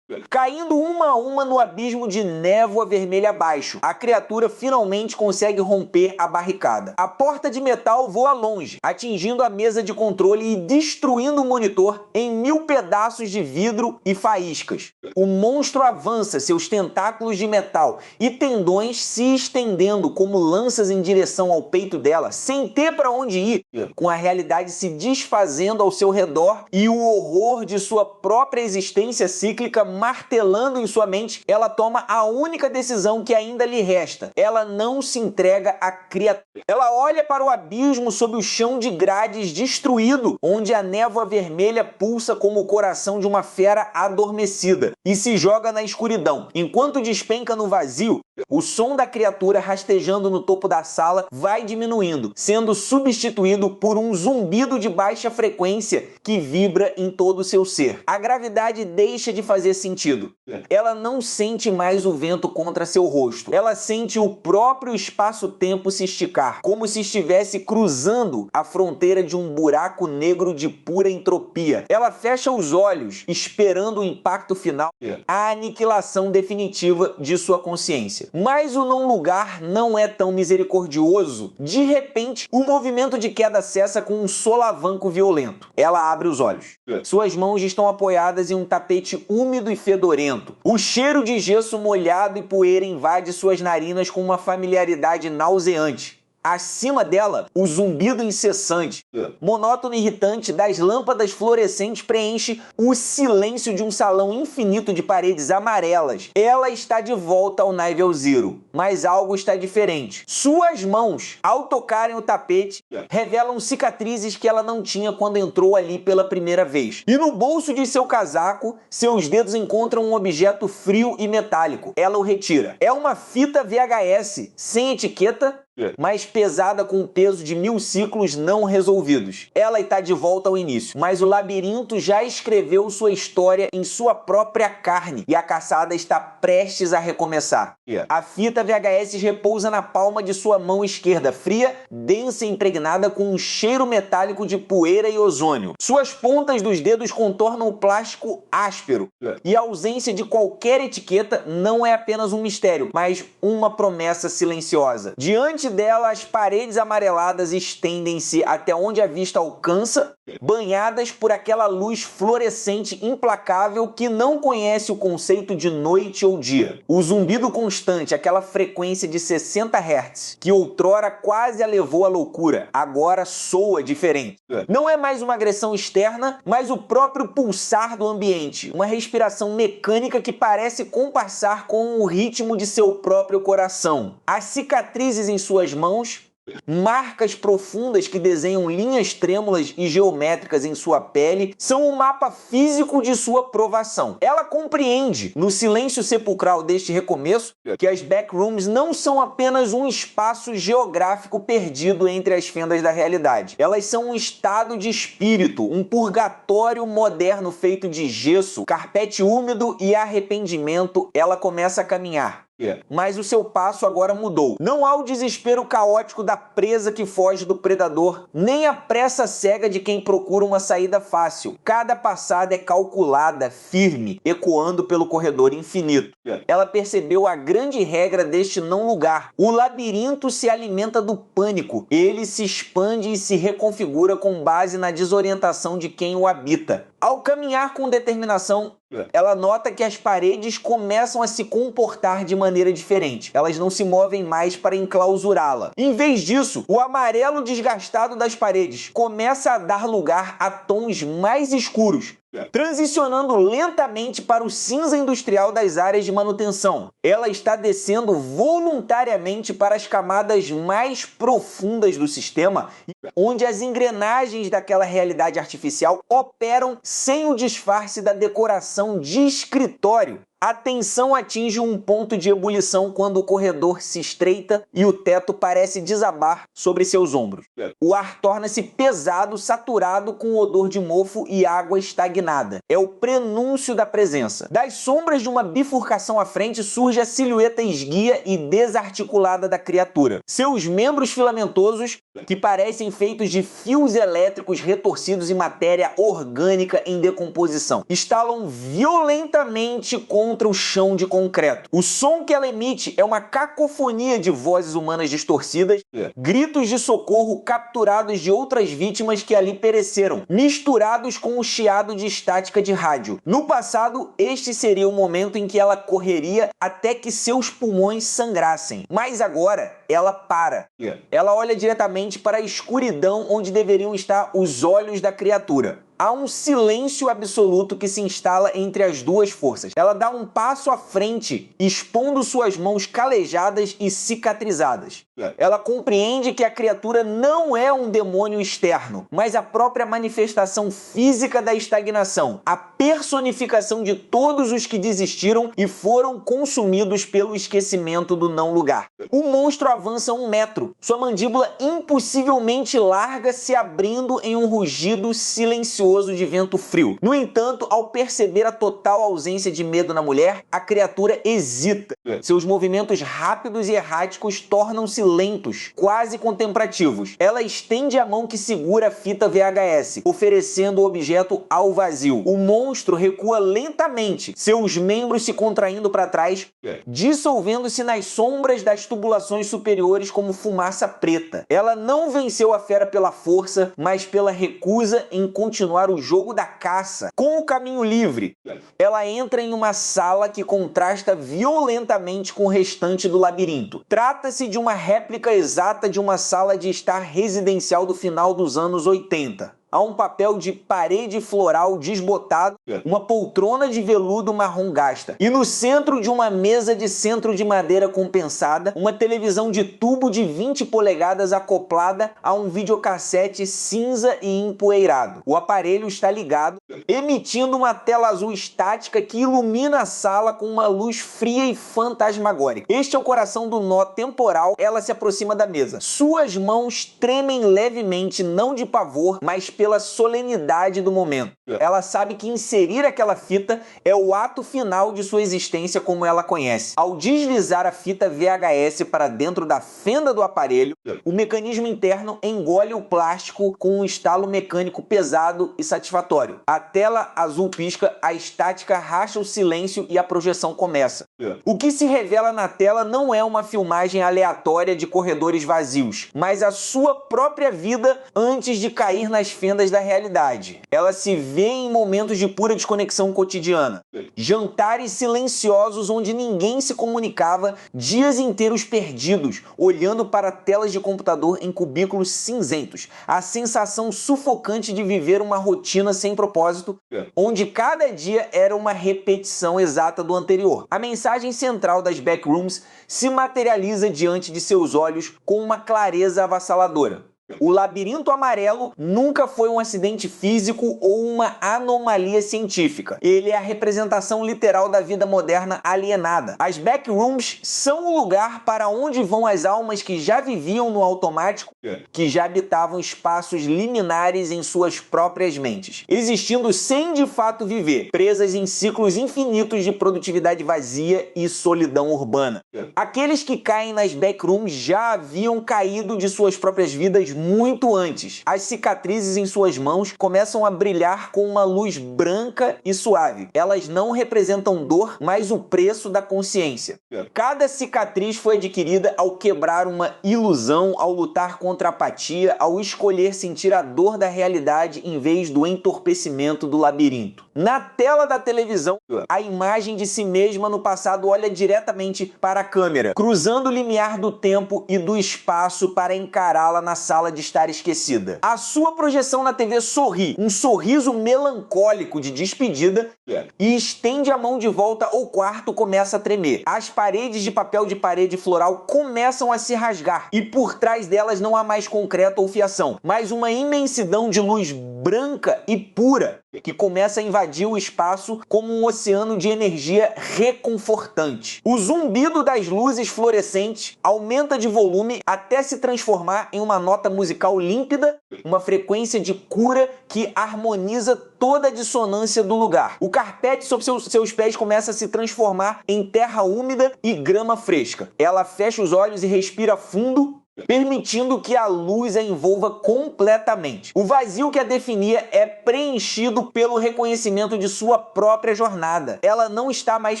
caindo uma a uma no abismo de névoa vermelha abaixo. A criatura finalmente consegue romper a barricada. A porta de metal voa longe, atingindo a mesa de controle e destruindo o monitor em 1000 pedaços de vidro e faíscas. O monstro avança, seus tentáculos de metal e tendões se estendendo como lanças em direção ao peito dela, sem ter para onde ir, com a realidade se desfazendo ao seu redor e o horror de sua própria existência cíclica martelando em sua mente. Ela toma a única decisão que ainda lhe resta. Ela não se entrega à criatura. Ela olha para o abismo sob o chão de grades destruído, onde a névoa vermelha pulsa como o coração de uma fera adormecida, e se joga na escuridão. Enquanto despenca no vazio, o som da criatura rastejando no topo da sala vai diminuindo, sendo substituído por um zumbido de baixa frequência que vibra em todo o seu ser. A gravidade deixa de fazer sentido. Ela não sente mais o vento contra seu rosto. Ela sente o próprio espaço-tempo se esticar, como se estivesse cruzando a fronteira de um buraco negro de pura entropia. Ela fecha os olhos, esperando o impacto final, a aniquilação definitiva de sua consciência. Mas o não-lugar não é tão misericordioso. De repente, o movimento de queda cessa com um solavanco violento. Ela abre os olhos. Suas mãos estão apoiadas em um tapete úmido e fedorento. O cheiro de gesso molhado e poeira invade suas narinas com uma familiaridade nauseante. Acima dela, o zumbido incessante, monótono e irritante das lâmpadas fluorescentes preenche o silêncio de um salão infinito de paredes amarelas. Ela está de volta ao Nivel Zero, mas algo está diferente. Suas mãos, ao tocarem o tapete, revelam cicatrizes que ela não tinha quando entrou ali pela primeira vez. E no bolso de seu casaco, seus dedos encontram um objeto frio e metálico. Ela o retira. É uma fita VHS, sem etiqueta, mas pesada com o peso de 1000 ciclos não resolvidos. Ela está de volta ao início, mas o labirinto já escreveu sua história em sua própria carne e a caçada está prestes a recomeçar. A fita VHS repousa na palma de sua mão esquerda, fria, densa e impregnada com um cheiro metálico de poeira e ozônio. Suas pontas dos dedos contornam o plástico áspero e a ausência de qualquer etiqueta não é apenas um mistério, mas uma promessa silenciosa. Diante dela, as paredes amareladas estendem-se até onde a vista alcança, banhadas por aquela luz fluorescente implacável que não conhece o conceito de noite ou dia. O zumbido constante, aquela frequência de 60 Hz, que outrora quase a levou à loucura, agora soa diferente. Não é mais uma agressão externa, mas o próprio pulsar do ambiente, uma respiração mecânica que parece compassar com o ritmo de seu próprio coração. As cicatrizes em suas mãos Marcas profundas que desenham linhas trêmulas e geométricas em sua pele são o mapa físico de sua provação. Ela compreende, no silêncio sepulcral deste recomeço, que as backrooms não são apenas um espaço geográfico perdido entre as fendas da realidade. Elas são um estado de espírito, um purgatório moderno feito de gesso, carpete úmido e arrependimento. Ela começa a caminhar. Mas o seu passo agora mudou. Não há o desespero caótico da presa que foge do predador, nem a pressa cega de quem procura uma saída fácil. Cada passada é calculada, firme, ecoando pelo corredor infinito. Ela percebeu a grande regra deste não lugar. O labirinto se alimenta do pânico. Ele se expande e se reconfigura com base na desorientação de quem o habita. Ao caminhar com determinação, ela nota que as paredes começam a se comportar de maneira diferente. Elas não se movem mais para enclausurá-la. Em vez disso, o amarelo desgastado das paredes começa a dar lugar a tons mais escuros, transicionando lentamente para o cinza industrial das áreas de manutenção. Ela está descendo voluntariamente para as camadas mais profundas do sistema, onde as engrenagens daquela realidade artificial operam sem o disfarce da decoração de escritório. A tensão atinge um ponto de ebulição quando o corredor se estreita e o teto parece desabar sobre seus ombros. O ar torna-se pesado, saturado com o odor de mofo e água estagnada. É o prenúncio da presença. Das sombras de uma bifurcação à frente surge a silhueta esguia e desarticulada da criatura. Seus membros filamentosos, que parecem feitos de fios elétricos retorcidos e matéria orgânica em decomposição, estalam violentamente contra o chão de concreto. O som que ela emite é uma cacofonia de vozes humanas distorcidas, gritos de socorro capturados de outras vítimas que ali pereceram, misturados com o chiado de estática de rádio. No passado, este seria o momento em que ela correria até que seus pulmões sangrassem. Mas agora, ela para. Ela olha diretamente para a escuridão onde deveriam estar os olhos da criatura. Há um silêncio absoluto que se instala entre as duas forças. Ela dá um passo à frente, expondo suas mãos calejadas e cicatrizadas. Ela compreende que a criatura não é um demônio externo, mas a própria manifestação física da estagnação, a personificação de todos os que desistiram e foram consumidos pelo esquecimento do não-lugar. O monstro avança 1 metro, sua mandíbula impossivelmente larga se abrindo em um rugido silencioso de vento frio. No entanto, ao perceber a total ausência de medo na mulher, a criatura hesita. Seus movimentos rápidos e erráticos tornam-se lentos, quase contemplativos. Ela estende a mão que segura a fita VHS, oferecendo o objeto ao vazio. O monstro recua lentamente, seus membros se contraindo para trás, dissolvendo-se nas sombras das tubulações superiores como fumaça preta. Ela não venceu a fera pela força, mas pela recusa em continuar o jogo da caça. Com o caminho livre, ela entra em uma sala que contrasta violentamente com o restante do labirinto. Trata-se de uma réplica exata de uma sala de estar residencial do final dos anos 80. Há um papel de parede floral desbotado, uma poltrona de veludo marrom gasta. E no centro de uma mesa de centro de madeira compensada, uma televisão de tubo de 20 polegadas acoplada a um videocassete cinza e empoeirado. O aparelho está ligado, emitindo uma tela azul estática que ilumina a sala com uma luz fria e fantasmagórica. Este é o coração do nó temporal. Ela se aproxima da mesa. Suas mãos tremem levemente, não de pavor, mas pela solenidade do momento. Ela sabe que inserir aquela fita é o ato final de sua existência como ela conhece. Ao deslizar a fita VHS para dentro da fenda do aparelho, o mecanismo interno engole o plástico com um estalo mecânico pesado e satisfatório. A tela azul pisca, a estática racha o silêncio e a projeção começa. O que se revela na tela não é uma filmagem aleatória de corredores vazios, mas a sua própria vida antes de cair nas fendas da realidade. Ela se vê em momentos de pura pura desconexão cotidiana. Jantares silenciosos onde ninguém se comunicava, dias inteiros perdidos, olhando para telas de computador em cubículos cinzentos. A sensação sufocante de viver uma rotina sem propósito, onde cada dia era uma repetição exata do anterior. A mensagem central das Backrooms se materializa diante de seus olhos com uma clareza avassaladora. O labirinto amarelo nunca foi um acidente físico ou uma anomalia científica. Ele é a representação literal da vida moderna alienada. As Backrooms são o lugar para onde vão as almas que já viviam no automático, que já habitavam espaços liminares em suas próprias mentes, existindo sem de fato viver, presas em ciclos infinitos de produtividade vazia e solidão urbana. Aqueles que caem nas Backrooms já haviam caído de suas próprias vidas muito antes. As cicatrizes em suas mãos começam a brilhar com uma luz branca e suave. Elas não representam dor, mas o preço da consciência. Cada cicatriz foi adquirida ao quebrar uma ilusão, ao lutar contra a apatia, ao escolher sentir a dor da realidade em vez do entorpecimento do labirinto. Na tela da televisão, a imagem de si mesma no passado olha diretamente para a câmera, cruzando o limiar do tempo e do espaço para encará-la na sala de estar esquecida. A sua projeção na TV sorri, um sorriso melancólico de despedida, e estende a mão de volta, o quarto começa a tremer. As paredes de papel de parede floral começam a se rasgar, e por trás delas não há mais concreto ou fiação, mas uma imensidão de luz branca e pura, que começa a invadir o espaço como um oceano de energia reconfortante. O zumbido das luzes fluorescentes aumenta de volume até se transformar em uma nota musical límpida, uma frequência de cura que harmoniza toda a dissonância do lugar. O carpete sob seus pés começa a se transformar em terra úmida e grama fresca. Ela fecha os olhos e respira fundo, permitindo que a luz a envolva completamente. O vazio que a definia é preenchido pelo reconhecimento de sua própria jornada. Ela não está mais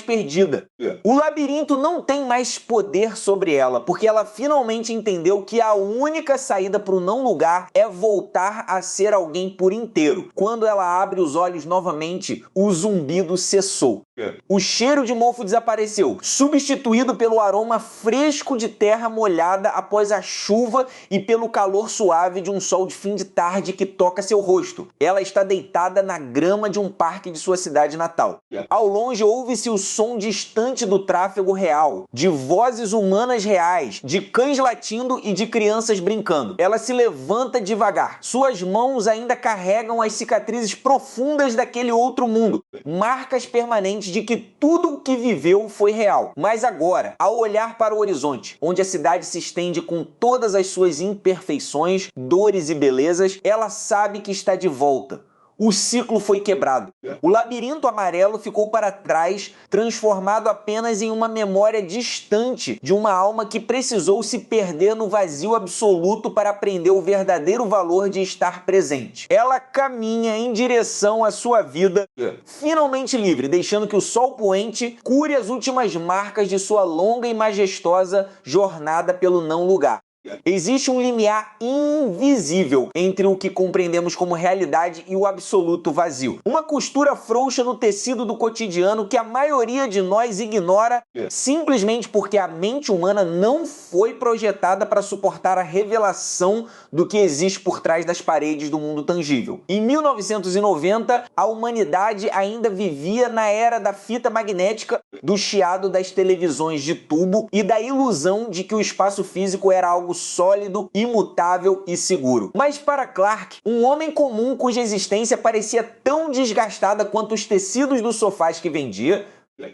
perdida. O labirinto não tem mais poder sobre ela, porque ela finalmente entendeu que a única saída para o não lugar é voltar a ser alguém por inteiro. Quando ela abre os olhos novamente, o zumbido cessou. O cheiro de mofo desapareceu, substituído pelo aroma fresco de terra molhada após a chuva e pelo calor suave de um sol de fim de tarde que toca seu rosto. Ela está deitada na grama de um parque de sua cidade natal. Ao longe ouve-se o som distante do tráfego real, de vozes humanas reais, de cães latindo e de crianças brincando. Ela se levanta devagar. Suas mãos ainda carregam as cicatrizes profundas daquele outro mundo, marcas permanentes de que tudo o que viveu foi real. Mas agora, ao olhar para o horizonte, onde a cidade se estende com todas as suas imperfeições, dores e belezas, ela sabe que está de volta. O ciclo foi quebrado. O labirinto amarelo ficou para trás, transformado apenas em uma memória distante de uma alma que precisou se perder no vazio absoluto para aprender o verdadeiro valor de estar presente. Ela caminha em direção à sua vida, finalmente livre, deixando que o sol poente cure as últimas marcas de sua longa e majestosa jornada pelo não lugar. Existe um limiar invisível entre o que compreendemos como realidade e o absoluto vazio. Uma costura frouxa no tecido do cotidiano que a maioria de nós ignora simplesmente porque a mente humana não foi projetada para suportar a revelação do que existe por trás das paredes do mundo tangível. Em 1990, a humanidade ainda vivia na era da fita magnética, do chiado das televisões de tubo e da ilusão de que o espaço físico era algo sólido, imutável e seguro. Mas para Clark, um homem comum cuja existência parecia tão desgastada quanto os tecidos dos sofás que vendia,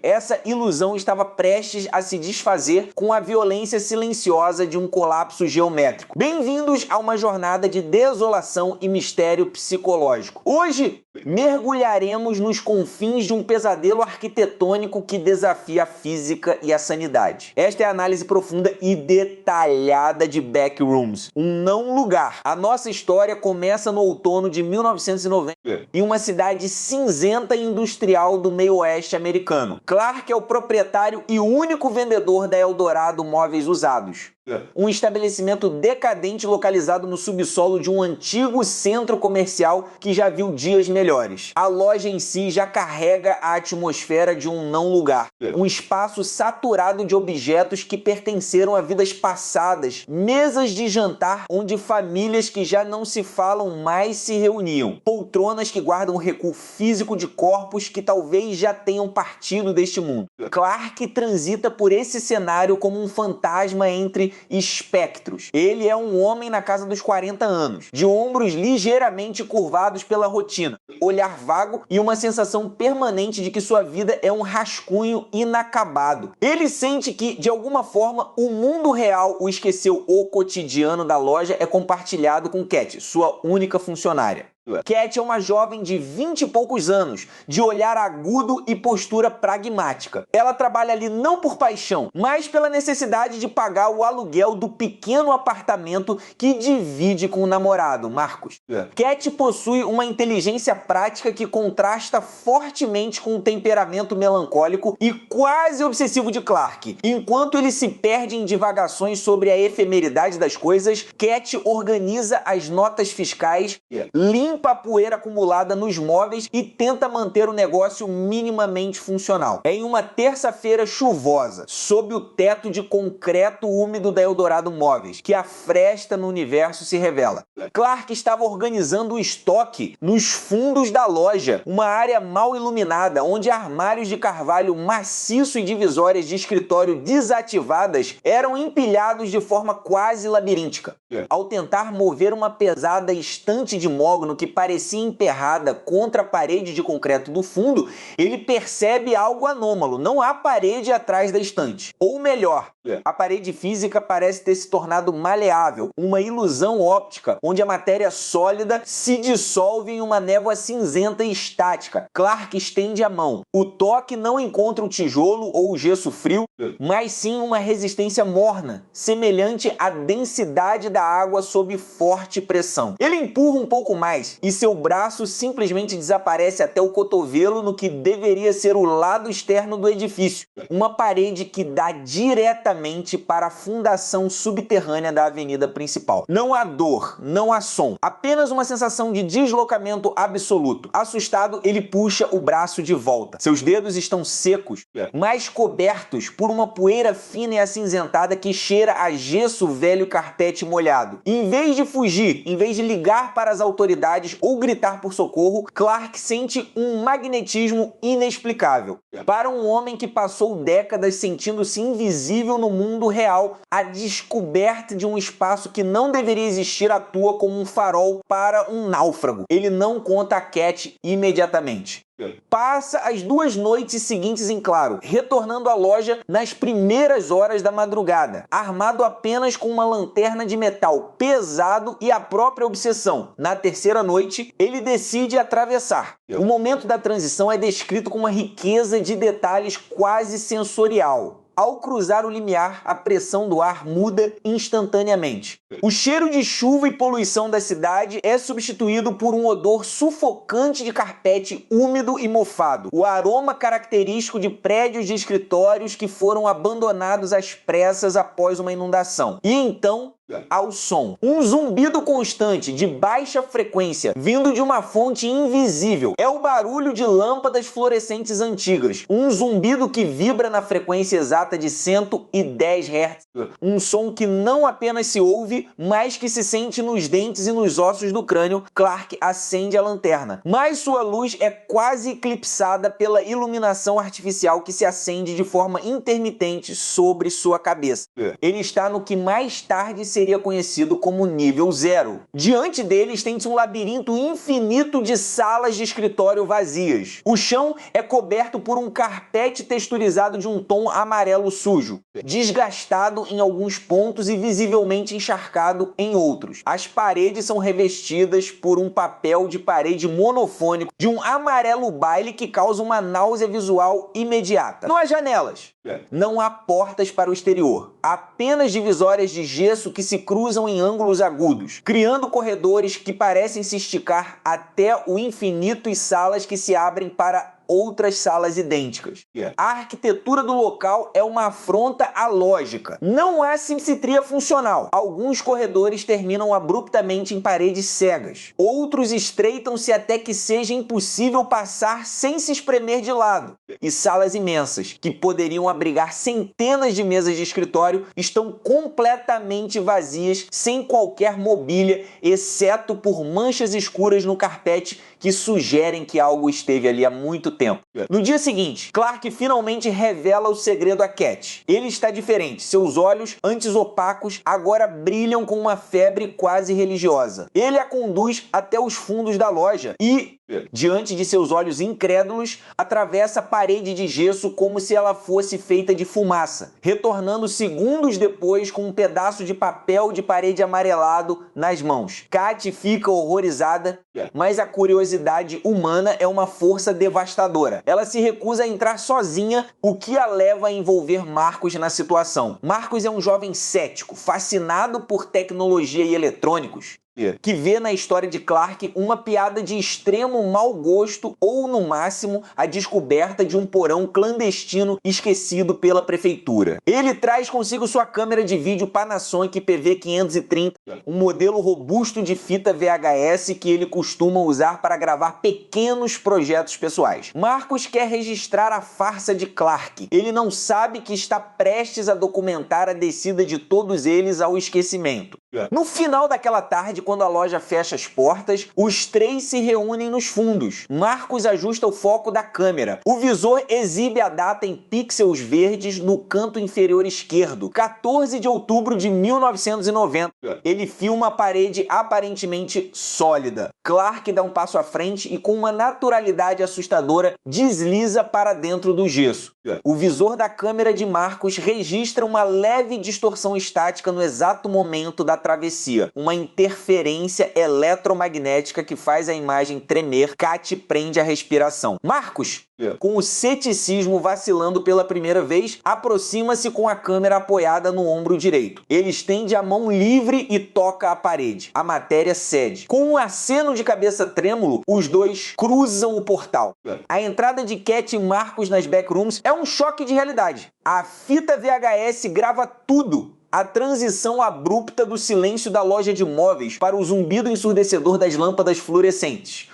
essa ilusão estava prestes a se desfazer com a violência silenciosa de um colapso geométrico. Bem-vindos a uma jornada de desolação e mistério psicológico. Hoje, mergulharemos nos confins de um pesadelo arquitetônico que desafia a física e a sanidade. Esta é a análise profunda e detalhada de Backrooms, um não lugar. A nossa história começa no outono de 1990, em uma cidade cinzenta e industrial do meio-oeste americano. Clark é o proprietário e único vendedor da Eldorado Móveis Usados. um estabelecimento decadente localizado no subsolo de um antigo centro comercial que já viu dias melhores. A loja em si já carrega a atmosfera de um não lugar, um espaço saturado de objetos que pertenceram a vidas passadas, mesas de jantar onde famílias que já não se falam mais se reuniam, poltronas que guardam o recuo físico de corpos que talvez já tenham partido deste mundo. Clark transita por esse cenário como um fantasma entre espectros. Ele é um homem na casa dos 40 anos, de ombros ligeiramente curvados pela rotina, olhar vago e uma sensação permanente de que sua vida é um rascunho inacabado. Ele sente que, de alguma forma, o mundo real o esqueceu. O cotidiano da loja é compartilhado com Cat, sua única funcionária. Cat é uma jovem de 20 e poucos anos, de olhar agudo e postura pragmática. Ela trabalha ali não por paixão, mas pela necessidade de pagar o aluguel do pequeno apartamento que divide com o namorado, Marcos. Cat possui uma inteligência prática que contrasta fortemente com o temperamento melancólico e quase obsessivo de Clark. Enquanto ele se perde em divagações sobre a efemeridade das coisas, Cat organiza as notas fiscais, limpa a poeira acumulada nos móveis e tenta manter o negócio minimamente funcional. É em uma terça-feira chuvosa, sob o teto de concreto úmido da Eldorado Móveis, que a fresta no universo se revela. Clark estava organizando o estoque nos fundos da loja, uma área mal iluminada, onde armários de carvalho maciço e divisórias de escritório desativadas eram empilhados de forma quase labiríntica. Ao tentar mover uma pesada estante de mogno que parecia emperrada contra a parede de concreto do fundo, ele percebe algo anômalo. Não há parede atrás da estante. Ou melhor, a parede física parece ter se tornado maleável, uma ilusão óptica, onde a matéria sólida se dissolve em uma névoa cinzenta e estática. Clark estende a mão. O toque não encontra o tijolo ou o gesso frio, mas sim uma resistência morna, semelhante à densidade da água sob forte pressão. Ele empurra um pouco mais e seu braço simplesmente desaparece até o cotovelo no que deveria ser o lado externo do edifício, uma parede que dá diretamente para a fundação subterrânea da avenida principal. Não há dor, não há som, apenas uma sensação de deslocamento absoluto. Assustado, ele puxa o braço de volta. Seus dedos estão secos, mas cobertos por uma poeira fina e acinzentada que cheira a gesso velho e carpete molhado. Em vez de fugir, em vez de ligar para as autoridades ou gritar por socorro, Clark sente um magnetismo inexplicável. Para um homem que passou décadas sentindo-se invisível no mundo real, a descoberta de um espaço que não deveria existir atua como um farol para um náufrago. Ele não conta a Cat imediatamente. Passa as 2 noites seguintes em claro, retornando à loja nas primeiras horas da madrugada, armado apenas com uma lanterna de metal pesado e a própria obsessão. Na terceira noite, ele decide atravessar. O momento da transição é descrito com uma riqueza de detalhes quase sensorial. Ao cruzar o limiar, a pressão do ar muda instantaneamente. O cheiro de chuva e poluição da cidade é substituído por um odor sufocante de carpete úmido e mofado. O aroma característico de prédios de escritórios que foram abandonados às pressas após uma inundação. E então, ao som. Um zumbido constante, de baixa frequência, vindo de uma fonte invisível. É o barulho de lâmpadas fluorescentes antigas. Um zumbido que vibra na frequência exata de 110 Hz. Um som que não apenas se ouve, mas que se sente nos dentes e nos ossos do crânio. Clark acende a lanterna, mas sua luz é quase eclipsada pela iluminação artificial que se acende de forma intermitente sobre sua cabeça. Ele está no que mais tarde seria conhecido como nível 0. Diante dele estende-se um labirinto infinito de salas de escritório vazias. O chão é coberto por um carpete texturizado de um tom amarelo sujo, desgastado em alguns pontos e visivelmente encharcado em outros. As paredes são revestidas por um papel de parede monofônico de um amarelo baile que causa uma náusea visual imediata. Não há janelas. Não há portas para o exterior. Apenas divisórias de gesso que se cruzam em ângulos agudos, criando corredores que parecem se esticar até o infinito e salas que se abrem para outras salas idênticas. A arquitetura do local é uma afronta à lógica. Não há simetria funcional. Alguns corredores terminam abruptamente em paredes cegas. Outros estreitam-se até que seja impossível passar sem se espremer de lado. E salas imensas, que poderiam abrigar centenas de mesas de escritório, estão completamente vazias, sem qualquer mobília, exceto por manchas escuras no carpete que sugerem que algo esteve ali há muito tempo. No dia seguinte, Clark finalmente revela o segredo a Cat. Ele está diferente. Seus olhos, antes opacos, agora brilham com uma febre quase religiosa. Ele a conduz até os fundos da loja e, diante de seus olhos incrédulos, atravessa a parede de gesso como se ela fosse feita de fumaça, retornando segundos depois com um pedaço de papel de parede amarelado nas mãos. Cat fica horrorizada, mas a curiosidade humana é uma força devastadora. Ela se recusa a entrar sozinha, o que a leva a envolver Marcus na situação. Marcus é um jovem cético, fascinado por tecnologia e eletrônicos, que vê na história de Clark uma piada de extremo mau gosto ou, no máximo, a descoberta de um porão clandestino esquecido pela prefeitura. Ele traz consigo sua câmera de vídeo Panasonic PV530, um modelo robusto de fita VHS que ele costuma usar para gravar pequenos projetos pessoais. Marcus quer registrar a farsa de Clark. Ele não sabe que está prestes a documentar a descida de todos eles ao esquecimento. No final daquela tarde, quando a loja fecha as portas, os três se reúnem nos fundos. Marcus ajusta o foco da câmera. O visor exibe a data em pixels verdes no canto inferior esquerdo, 14 de outubro de 1990. Ele filma a parede aparentemente sólida. Clark dá um passo à frente e, com uma naturalidade assustadora, desliza para dentro do gesso. O visor da câmera de Marcus registra uma leve distorção estática no exato momento da travessia, uma interferência eletromagnética que faz a imagem tremer. Cat prende a respiração. Marcus, com o ceticismo vacilando pela primeira vez, aproxima-se com a câmera apoiada no ombro direito. Ele estende a mão livre e toca a parede. A matéria cede. Com um aceno de cabeça trêmulo, os dois cruzam o portal. A entrada de Cat e Marcus nas backrooms é um choque de realidade. A fita VHS grava tudo. A transição abrupta do silêncio da loja de móveis para o zumbido ensurdecedor das lâmpadas fluorescentes.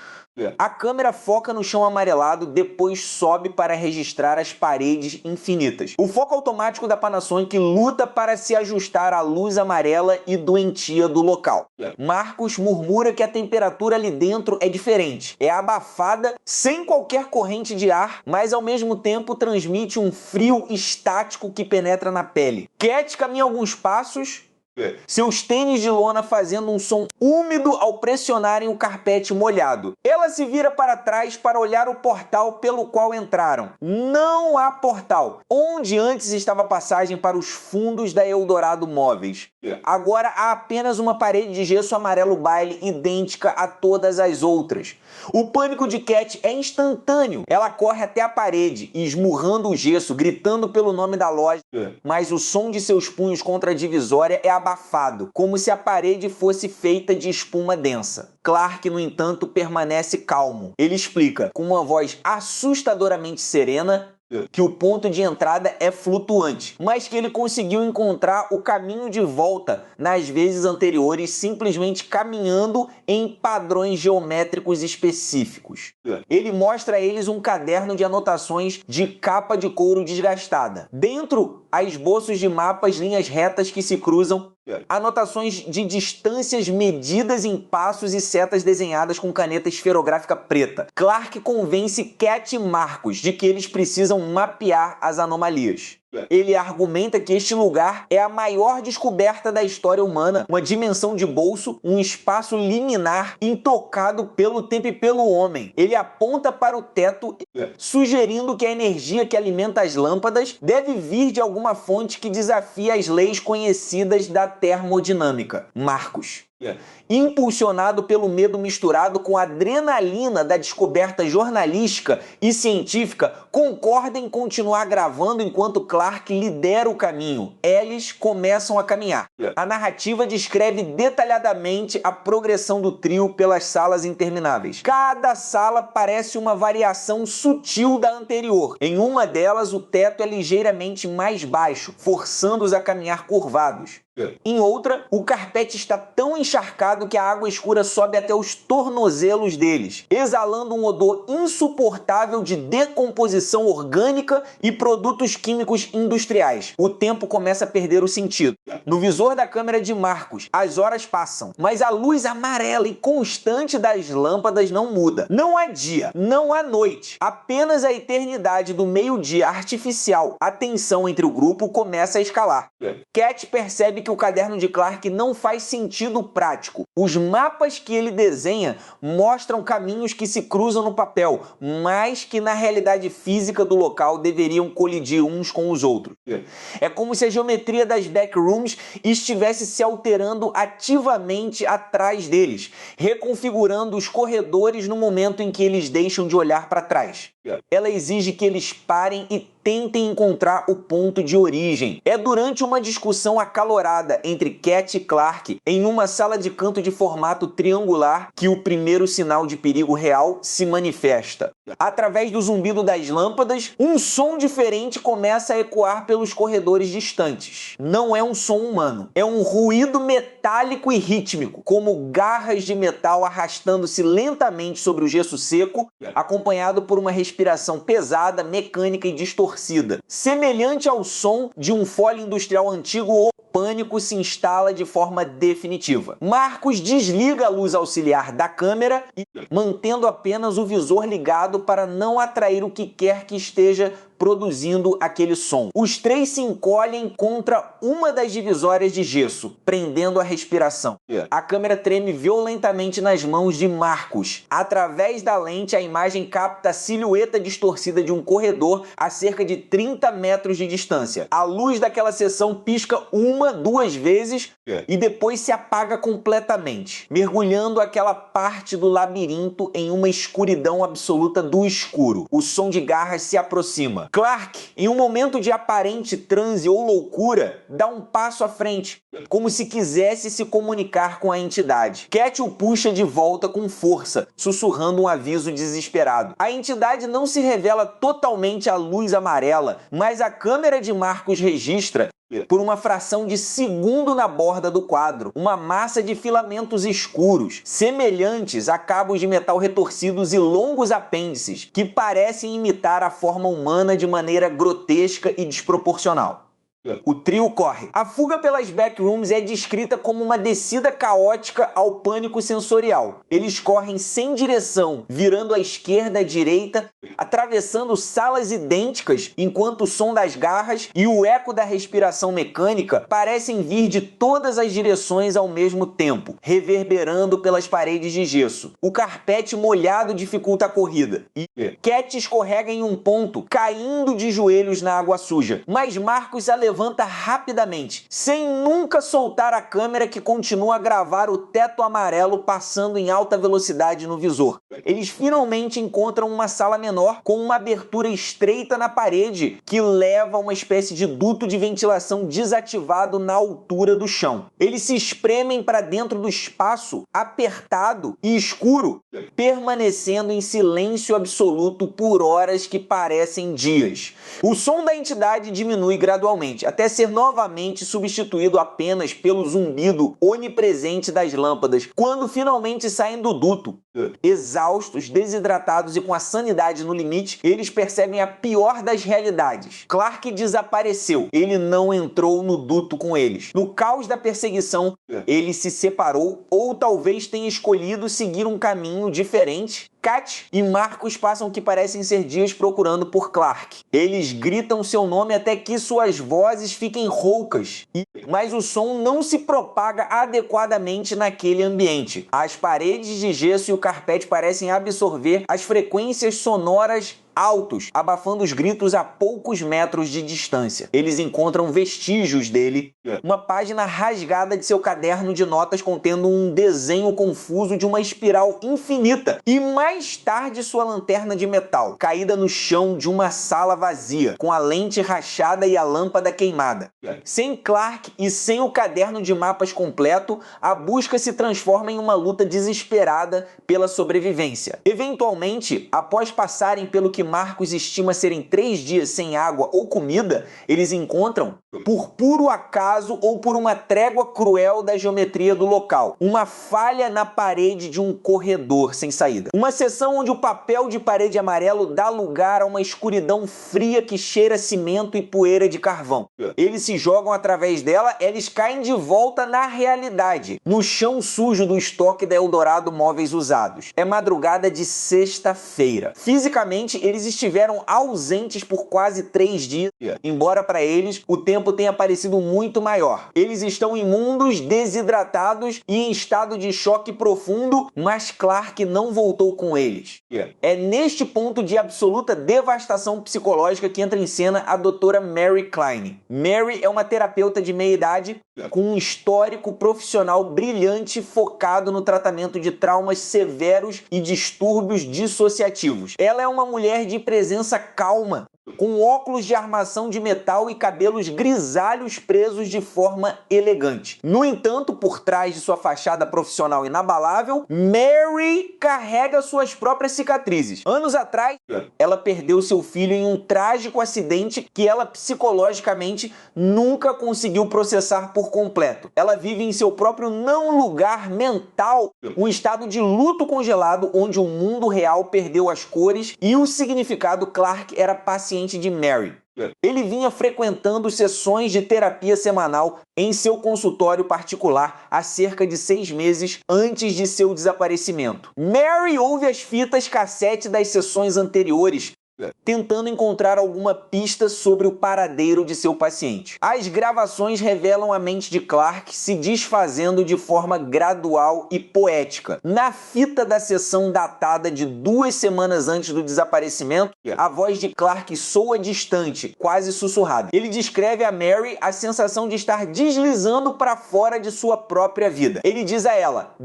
A câmera foca no chão amarelado, depois sobe para registrar as paredes infinitas. O foco automático da Panasonic luta para se ajustar à luz amarela e doentia do local. Marcus murmura que a temperatura ali dentro é diferente. É abafada, sem qualquer corrente de ar, mas ao mesmo tempo transmite um frio estático que penetra na pele. Cat caminha alguns passos, seus tênis de lona fazendo um som úmido ao pressionarem o carpete molhado. Ela se vira para trás para olhar o portal pelo qual entraram. Não há portal. Onde antes estava a passagem para os fundos da Eldorado Móveis. Agora há apenas uma parede de gesso amarelo baile idêntica a todas as outras. O pânico de Cat é instantâneo. Ela corre até a parede, esmurrando o gesso, gritando pelo nome da loja, mas o som de seus punhos contra a divisória é abafado, como se a parede fosse feita de espuma densa. Clark, no entanto, permanece calmo. Ele explica, com uma voz assustadoramente serena, que o ponto de entrada é flutuante, mas que ele conseguiu encontrar o caminho de volta nas vezes anteriores simplesmente caminhando em padrões geométricos específicos. Ele mostra a eles um caderno de anotações de capa de couro desgastada. Dentro, há esboços de mapas, linhas retas que se cruzam, anotações de distâncias medidas em passos e setas desenhadas com caneta esferográfica preta. Clark convence Cat e Marcus de que eles precisam mapear as anomalias. Ele argumenta que este lugar é a maior descoberta da história humana, uma dimensão de bolso, um espaço liminar intocado pelo tempo e pelo homem. Ele aponta para o teto, sugerindo que a energia que alimenta as lâmpadas deve vir de alguma fonte que desafia as leis conhecidas da termodinâmica. Marcus, impulsionado pelo medo misturado com a adrenalina da descoberta jornalística e científica, concorda em continuar gravando enquanto Clark lidera o caminho. Eles começam a caminhar. A narrativa descreve detalhadamente a progressão do trio pelas salas intermináveis. Cada sala parece uma variação sutil da anterior. Em uma delas, o teto é ligeiramente mais baixo, forçando-os a caminhar curvados. Em outra, o carpete está tão encharcado que a água escura sobe até os tornozelos deles, exalando um odor insuportável de decomposição orgânica e produtos químicos industriais. O tempo começa a perder o sentido. No visor da câmera de Marcus, as horas passam, mas a luz amarela e constante das lâmpadas não muda. Não há dia, não há noite, apenas a eternidade do meio-dia artificial. A tensão entre o grupo começa a escalar. Cat percebe que o caderno de Clark não faz sentido prático. Os mapas que ele desenha mostram caminhos que se cruzam no papel, mas que na realidade física do local deveriam colidir uns com os outros. É como se a geometria das backrooms estivesse se alterando ativamente atrás deles, reconfigurando os corredores no momento em que eles deixam de olhar para trás. Ela exige que eles parem e tentem encontrar o ponto de origem. É durante uma discussão acalorada entre Cat e Clark em uma sala de canto de formato triangular que o primeiro sinal de perigo real se manifesta. Através do zumbido das lâmpadas, um som diferente começa a ecoar pelos corredores distantes. Não é um som humano, é um ruído metálico e rítmico, como garras de metal arrastando-se lentamente sobre o gesso seco, acompanhado por uma respiração pesada, mecânica e distorcida. Semelhante ao som de um fole industrial antigo, o pânico se instala de forma definitiva. Marcus desliga a luz auxiliar da câmera e mantendo apenas o visor ligado para não atrair o que quer que esteja produzindo aquele som. Os três se encolhem contra uma das divisórias de gesso, prendendo a respiração. A câmera treme violentamente nas mãos de Marcus. Através da lente, a imagem capta a silhueta distorcida de um corredor a cerca de 30 metros de distância. A luz daquela seção pisca uma, duas vezes e depois se apaga completamente, mergulhando aquela parte do labirinto em uma escuridão absoluta do escuro. O som de garras se aproxima. Clark, em um momento de aparente transe ou loucura, dá um passo à frente, como se quisesse se comunicar com a entidade. Cat o puxa de volta com força, sussurrando um aviso desesperado. A entidade não se revela totalmente à luz amarela, mas a câmera de Marcus registra, por uma fração de segundo na borda do quadro, uma massa de filamentos escuros, semelhantes a cabos de metal retorcidos e longos apêndices, que parecem imitar a forma humana de maneira grotesca e desproporcional. O trio corre. A fuga pelas backrooms é descrita como uma descida caótica ao pânico sensorial. Eles correm sem direção, virando à esquerda e à direita, atravessando salas idênticas, enquanto o som das garras e o eco da respiração mecânica parecem vir de todas as direções ao mesmo tempo, reverberando pelas paredes de gesso. O carpete molhado dificulta a corrida e Cat escorrega em um ponto, caindo de joelhos na água suja, mas Marcus a levanta rapidamente, sem nunca soltar a câmera que continua a gravar o teto amarelo passando em alta velocidade no visor. Eles finalmente encontram uma sala menor com uma abertura estreita na parede que leva a uma espécie de duto de ventilação desativado na altura do chão. Eles se espremem para dentro do espaço apertado e escuro, permanecendo em silêncio absoluto por horas que parecem dias. O som da entidade diminui gradualmente, até ser novamente substituído apenas pelo zumbido onipresente das lâmpadas, quando finalmente saem do duto. Exaustos, desidratados e com a sanidade no limite, eles percebem a pior das realidades. Clark desapareceu. Ele não entrou no duto com eles. No caos da perseguição, ele se separou ou talvez tenha escolhido seguir um caminho diferente. Cat e Marcus passam o que parecem ser dias procurando por Clark. Eles gritam seu nome até que suas vozes fiquem roucas, mas o som não se propaga adequadamente naquele ambiente. As paredes de gesso e o carpete parecem absorver as frequências sonoras altos, abafando os gritos a poucos metros de distância. Eles encontram vestígios dele, uma página rasgada de seu caderno de notas contendo um desenho confuso de uma espiral infinita, e mais tarde sua lanterna de metal, caída no chão de uma sala vazia, com a lente rachada e a lâmpada queimada. Sem Clark e sem o caderno de mapas completo, a busca se transforma em uma luta desesperada pela sobrevivência. Eventualmente, após passarem pelo que Marcos estima serem 3 dias sem água ou comida, eles encontram, por puro acaso ou por uma trégua cruel da geometria do local, uma falha na parede de um corredor sem saída. Uma seção onde o papel de parede amarelo dá lugar a uma escuridão fria que cheira cimento e poeira de carvão. Eles se jogam através dela, eles caem de volta na realidade, no chão sujo do estoque da Eldorado Móveis Usados. É madrugada de sexta-feira. Fisicamente, eles estiveram ausentes por quase 3 dias, embora para eles o tempo tenha parecido muito maior. Eles estão imundos, desidratados e em estado de choque profundo, mas Clark não voltou com eles. É neste ponto de absoluta devastação psicológica que entra em cena a doutora Mary Klein. Mary é uma terapeuta de meia-idade com um histórico profissional brilhante focado no tratamento de traumas severos e distúrbios dissociativos. Ela é uma mulher de presença calma, com óculos de armação de metal e cabelos grisalhos presos de forma elegante. No entanto, por trás de sua fachada profissional inabalável, Mary carrega suas próprias cicatrizes. Anos atrás, ela perdeu seu filho em um trágico acidente que ela psicologicamente nunca conseguiu processar por completo. Ela vive em seu próprio não lugar mental, um estado de luto congelado onde o mundo real perdeu as cores e o significado. Clark era paciente de Mary. Ele vinha frequentando sessões de terapia semanal em seu consultório particular há cerca de 6 meses antes de seu desaparecimento. Mary ouve as fitas cassete das sessões anteriores, tentando encontrar alguma pista sobre o paradeiro de seu paciente. As gravações revelam a mente de Clark se desfazendo de forma gradual e poética. Na fita da sessão datada de 2 semanas antes do desaparecimento, a voz de Clark soa distante, quase sussurrada. Ele descreve a Mary a sensação de estar deslizando para fora de sua própria vida. Ele diz a ela: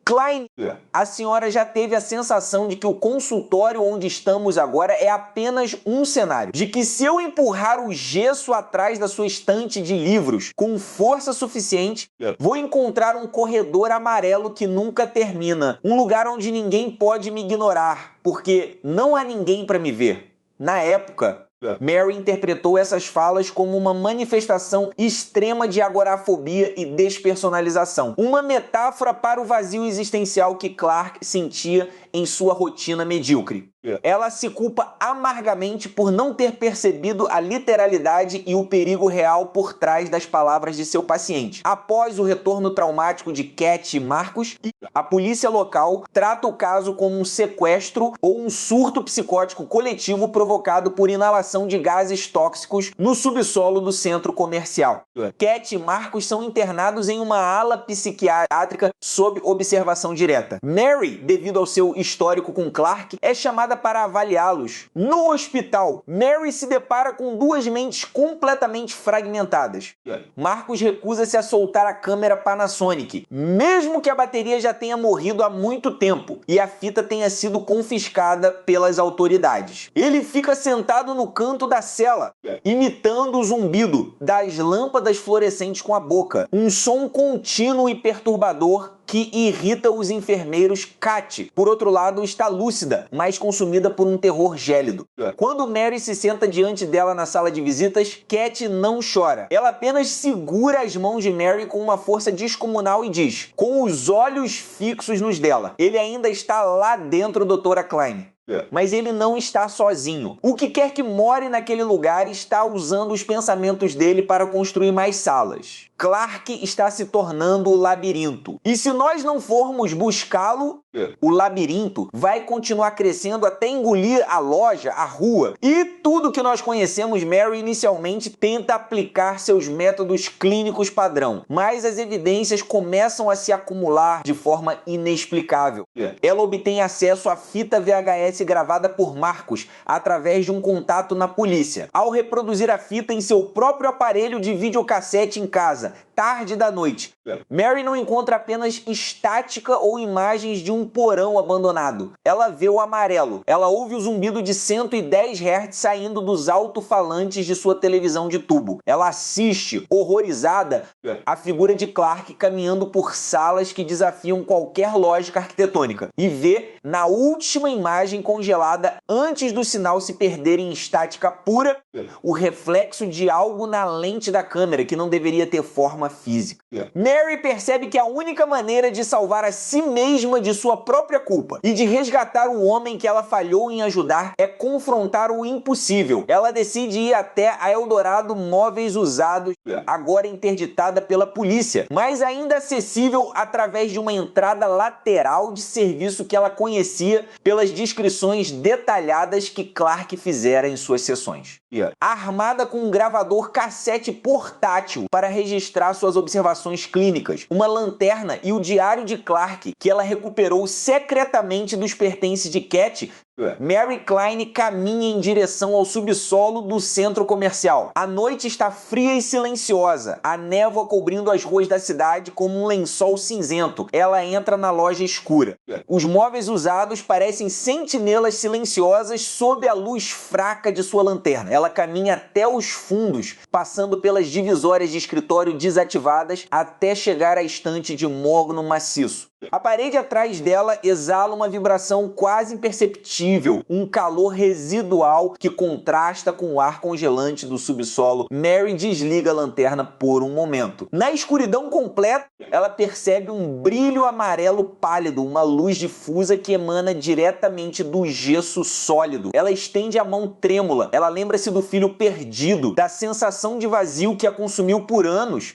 Klein, a senhora já teve a sensação de que o consultório onde estamos agora é apenas um cenário, de que se eu empurrar o gesso atrás da sua estante de livros com força suficiente, vou encontrar um corredor amarelo que nunca termina, um lugar onde ninguém pode me ignorar, porque não há ninguém para me ver. Na época, Mary interpretou essas falas como uma manifestação extrema de agorafobia e despersonalização, uma metáfora para o vazio existencial que Clark sentia em sua rotina medíocre. Ela se culpa amargamente por não ter percebido a literalidade e o perigo real por trás das palavras de seu paciente. Após o retorno traumático de Cat e Marcos, a polícia local trata o caso como um sequestro ou um surto psicótico coletivo provocado por inalação de gases tóxicos no subsolo do centro comercial. Cat e Marcos são internados em uma ala psiquiátrica sob observação direta. Mary, devido ao seu histórico com Clark, é chamada para avaliá-los. No hospital, Mary se depara com 2 mentes completamente fragmentadas. Marcos recusa-se a soltar a câmera Panasonic, mesmo que a bateria já tenha morrido há muito tempo e a fita tenha sido confiscada pelas autoridades. Ele fica sentado no canto da cela, imitando o zumbido das lâmpadas fluorescentes com a boca, um som contínuo e perturbador que irrita os enfermeiros. Cat, por outro lado, está lúcida, mas consumida por um terror gélido. Quando Mary se senta diante dela na sala de visitas, Cat não chora. Ela apenas segura as mãos de Mary com uma força descomunal e diz, com os olhos fixos nos dela: ele ainda está lá dentro, doutora Klein. Mas ele não está sozinho. O que quer que more naquele lugar está usando os pensamentos dele para construir mais salas. Clark está se tornando o labirinto. E se nós não formos buscá-lo, O labirinto vai continuar crescendo até engolir a loja, a rua. E tudo que nós conhecemos, Mary inicialmente tenta aplicar seus métodos clínicos padrão, mas as evidências começam a se acumular de forma inexplicável. Ela obtém acesso à fita VHS gravada por Marcos através de um contato na polícia. Ao reproduzir a fita em seu próprio aparelho de videocassete em casa, tarde da noite, Mary não encontra apenas estática ou imagens de um porão abandonado. Ela vê o amarelo. Ela ouve o zumbido de 110 Hz saindo dos alto-falantes de sua televisão de tubo. Ela assiste, horrorizada, a figura de Clark caminhando por salas que desafiam qualquer lógica arquitetônica e vê, na última imagem congelada, antes do sinal se perder em estática pura, o reflexo de algo na lente da câmera que não deveria ter forma física. Mary percebe que a única maneira de salvar a si mesma de sua própria culpa e de resgatar o homem que ela falhou em ajudar é confrontar o impossível. Ela decide ir até a Eldorado Móveis Usados, agora interditada pela polícia, mas ainda acessível através de uma entrada lateral de serviço que ela conhecia pelas descrições detalhadas que Clark fizera em suas sessões. Armada com um gravador cassete portátil para registrar suas observações clínicas, uma lanterna e o diário de Clark que ela recuperou secretamente dos pertences de Cat, Mary Klein caminha em direção ao subsolo do centro comercial. A noite está fria e silenciosa, a névoa cobrindo as ruas da cidade como um lençol cinzento. Ela entra na loja escura. Os móveis usados parecem sentinelas silenciosas sob a luz fraca de sua lanterna. Ela caminha até os fundos, passando pelas divisórias de escritório desativadas até chegar à estante de mogno maciço. A parede atrás dela exala uma vibração quase imperceptível, um calor residual que contrasta com o ar congelante do subsolo. Mary desliga a lanterna por um momento. Na escuridão completa, ela percebe um brilho amarelo pálido, uma luz difusa que emana diretamente do gesso sólido. Ela estende a mão trêmula. Ela lembra-se do filho perdido, da sensação de vazio que a consumiu por anos,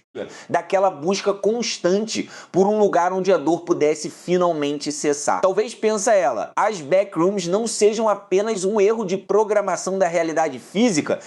daquela busca constante por um lugar onde a dor pudesse finalmente cessar. Talvez, pensa ela, as backrooms não sejam apenas um erro de programação da realidade física,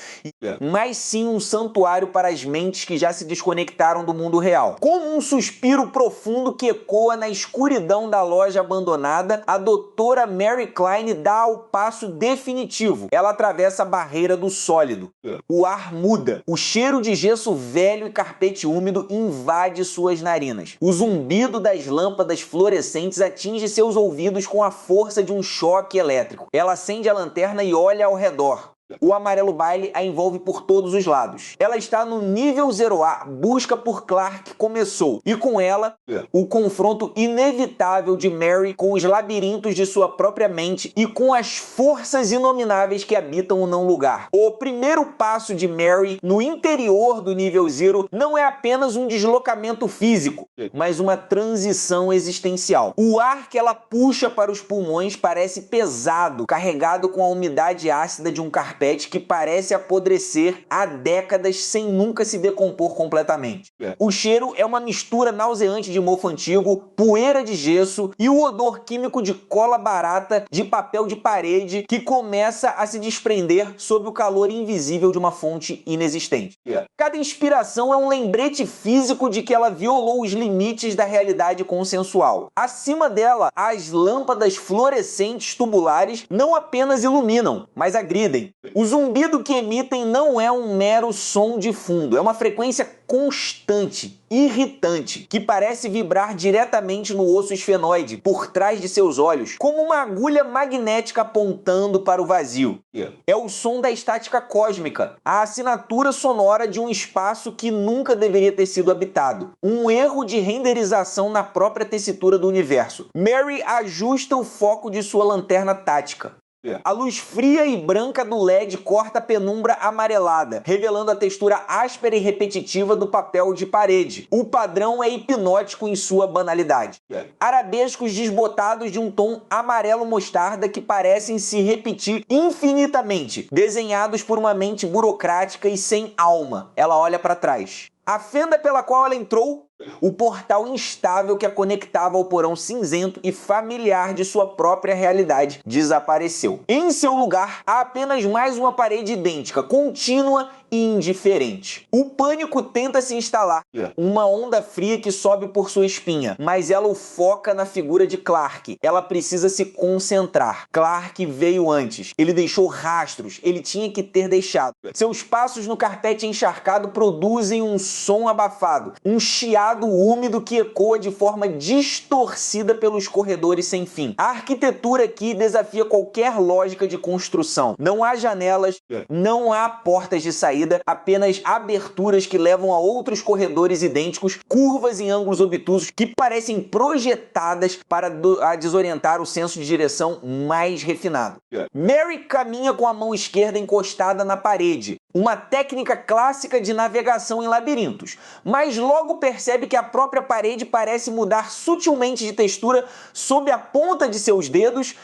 mas sim um santuário para as mentes que já se desconectaram do mundo real. Como um suspiro profundo que ecoa na escuridão da loja abandonada, a doutora Mary Klein dá o passo definitivo. Ela atravessa a barreira do sólido. O ar muda. O cheiro de gesso velho e carpete úmido invade suas narinas. O zumbido das lâmpadas fluorescentes atinge seus ouvidos com a força de um choque elétrico. Ela acende a lanterna e olha ao redor. O amarelo baile a envolve por todos os lados. Ela está no nível 0A, busca por Clark começou. E com ela, o confronto inevitável de Mary com os labirintos de sua própria mente e com as forças inomináveis que habitam o não lugar. O primeiro passo de Mary no interior do nível 0 não é apenas um deslocamento físico, mas uma transição existencial. O ar que ela puxa para os pulmões parece pesado, carregado com a umidade ácida de um carpete que parece apodrecer há décadas sem nunca se decompor completamente. O cheiro é uma mistura nauseante de mofo antigo, poeira de gesso e o odor químico de cola barata de papel de parede que começa a se desprender sob o calor invisível de uma fonte inexistente. Cada inspiração é um lembrete físico de que ela violou os limites da realidade consensual. Acima dela, as lâmpadas fluorescentes tubulares não apenas iluminam, mas agridem. O zumbido que emitem não é um mero som de fundo, é uma frequência constante, irritante, que parece vibrar diretamente no osso esfenoide, por trás de seus olhos, como uma agulha magnética apontando para o vazio. É o som da estática cósmica, a assinatura sonora de um espaço que nunca deveria ter sido habitado. Um erro de renderização na própria tessitura do universo. Mary ajusta o foco de sua lanterna tática. A luz fria e branca do LED corta a penumbra amarelada, revelando a textura áspera e repetitiva do papel de parede. O padrão é hipnótico em sua banalidade. Arabescos desbotados de um tom amarelo mostarda que parecem se repetir infinitamente, desenhados por uma mente burocrática e sem alma. Ela olha para trás. A fenda pela qual ela entrou O portal instável que a conectava ao porão cinzento e familiar de sua própria realidade desapareceu. Em seu lugar, há apenas mais uma parede idêntica, contínua e indiferente. O pânico tenta se instalar, uma onda fria que sobe por sua espinha, mas ela o foca na figura de Clark. Ela precisa se concentrar. Clark veio antes. Ele deixou rastros. Ele tinha que ter deixado. Seus passos no carpete encharcado produzem um som abafado, um chiado úmido que ecoa de forma distorcida pelos corredores sem fim. A arquitetura aqui desafia qualquer lógica de construção. Não há janelas, não há portas de saída, apenas aberturas que levam a outros corredores idênticos, curvas em ângulos obtusos que parecem projetadas para desorientar o senso de direção mais refinado. Mary caminha com a mão esquerda encostada na parede, uma técnica clássica de navegação em labirintos, mas logo percebe que a própria parede parece mudar sutilmente de textura sob a ponta de seus dedos,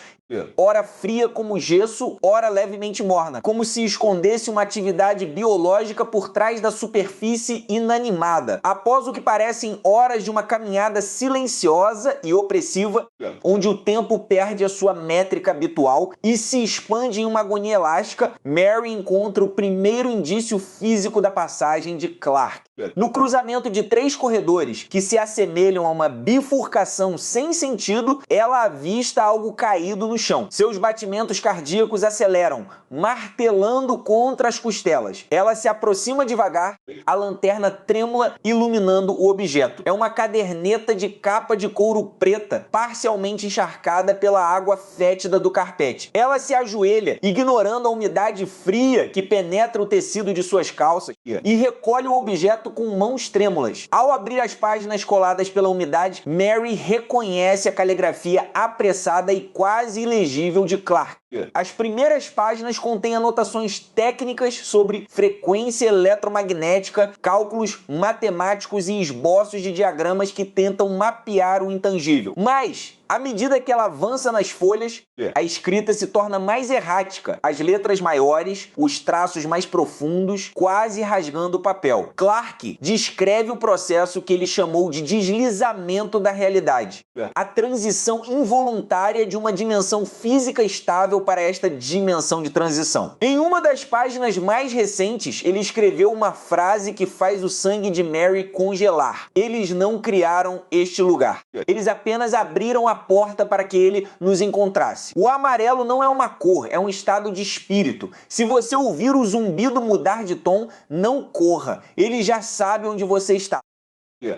ora fria como gesso, ora levemente morna, como se escondesse uma atividade biológica por trás da superfície inanimada. Após o que parecem horas de uma caminhada silenciosa e opressiva, onde o tempo perde a sua métrica habitual e se expande em uma agonia elástica, Mary encontra o primeiro indício físico da passagem de Clark. No cruzamento de 3 corredores que se assemelham a uma bifurcação sem sentido, ela avista algo caído no chão. Seus batimentos cardíacos aceleram, martelando contra as costelas. Ela se aproxima devagar, a lanterna trêmula iluminando o objeto. É uma caderneta de capa de couro preta, parcialmente encharcada pela água fétida do carpete. Ela se ajoelha, ignorando a umidade fria que penetra o tecido de suas calças, e recolhe o objeto com mãos trêmulas. Ao abrir as páginas coladas pela umidade, Mary reconhece a caligrafia apressada e quase ilegível de Clark. As primeiras páginas contêm anotações técnicas sobre frequência eletromagnética, cálculos matemáticos e esboços de diagramas que tentam mapear o intangível. Mas, à medida que ela avança nas folhas, a escrita se torna mais errática, as letras maiores, os traços mais profundos, quase rasgando o papel. Clark descreve o processo que ele chamou de deslizamento da realidade, a transição involuntária de uma dimensão física estável para esta dimensão de transição. Em uma das páginas mais recentes, ele escreveu uma frase que faz o sangue de Mary congelar. Eles não criaram este lugar. Eles apenas abriram a porta para que ele nos encontrasse. O amarelo não é uma cor, é um estado de espírito. Se você ouvir o zumbido mudar de tom, não corra. Ele já sabe onde você está.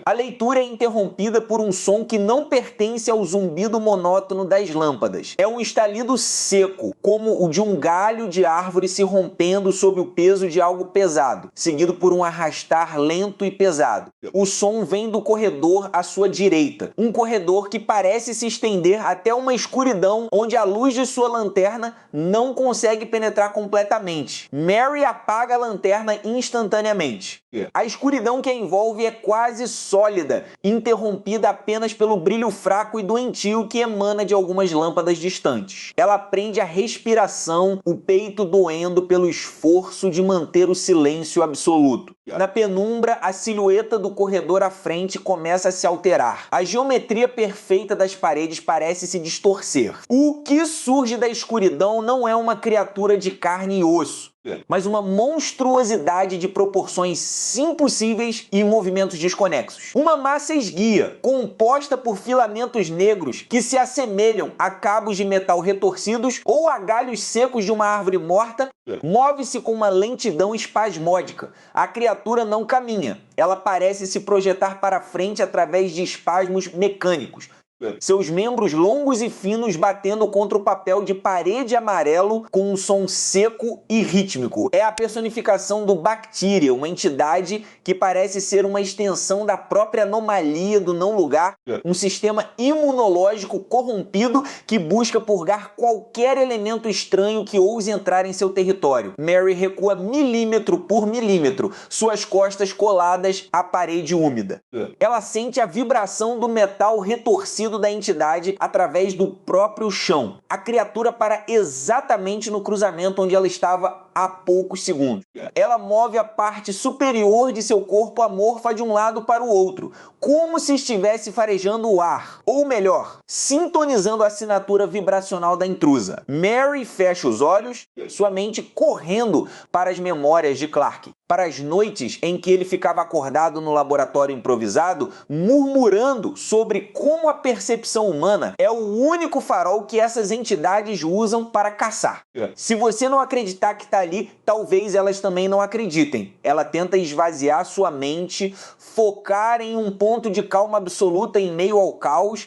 A leitura é interrompida por um som que não pertence ao zumbido monótono das lâmpadas. É um estalido seco, como o de um galho de árvore se rompendo sob o peso de algo pesado, seguido por um arrastar lento e pesado. O som vem do corredor à sua direita, um corredor que parece se estender até uma escuridão onde a luz de sua lanterna não consegue penetrar completamente. Mary apaga a lanterna instantaneamente. A escuridão que a envolve é quase sólida, interrompida apenas pelo brilho fraco e doentio que emana de algumas lâmpadas distantes. Ela prende a respiração, o peito doendo pelo esforço de manter o silêncio absoluto. Na penumbra, a silhueta do corredor à frente começa a se alterar. A geometria perfeita das paredes parece se distorcer. O que surge da escuridão não é uma criatura de carne e osso, mas uma monstruosidade de proporções impossíveis e movimentos desconexos. Uma massa esguia, composta por filamentos negros que se assemelham a cabos de metal retorcidos ou a galhos secos de uma árvore morta, move-se com uma lentidão espasmódica. A criatura não caminha, ela parece se projetar para frente através de espasmos mecânicos. Seus membros longos e finos batendo contra o papel de parede amarelo com um som seco e rítmico. É a personificação do Bactíria, uma entidade que parece ser uma extensão da própria anomalia do não-lugar, um sistema imunológico corrompido que busca purgar qualquer elemento estranho que ouse entrar em seu território. Mary recua milímetro por milímetro, suas costas coladas à parede úmida. Ela sente a vibração do metal retorcido da entidade através do próprio chão. A criatura para exatamente no cruzamento onde ela estava a poucos segundos. Ela move a parte superior de seu corpo amorfa de um lado para o outro, como se estivesse farejando o ar, ou melhor, sintonizando a assinatura vibracional da intrusa. Mary fecha os olhos, sua mente correndo para as memórias de Clark, para as noites em que ele ficava acordado no laboratório improvisado, murmurando sobre como a percepção humana é o único farol que essas entidades usam para caçar. Se você não acreditar que está ali, talvez elas também não acreditem. Ela tenta esvaziar sua mente, focar em um ponto de calma absoluta em meio ao caos,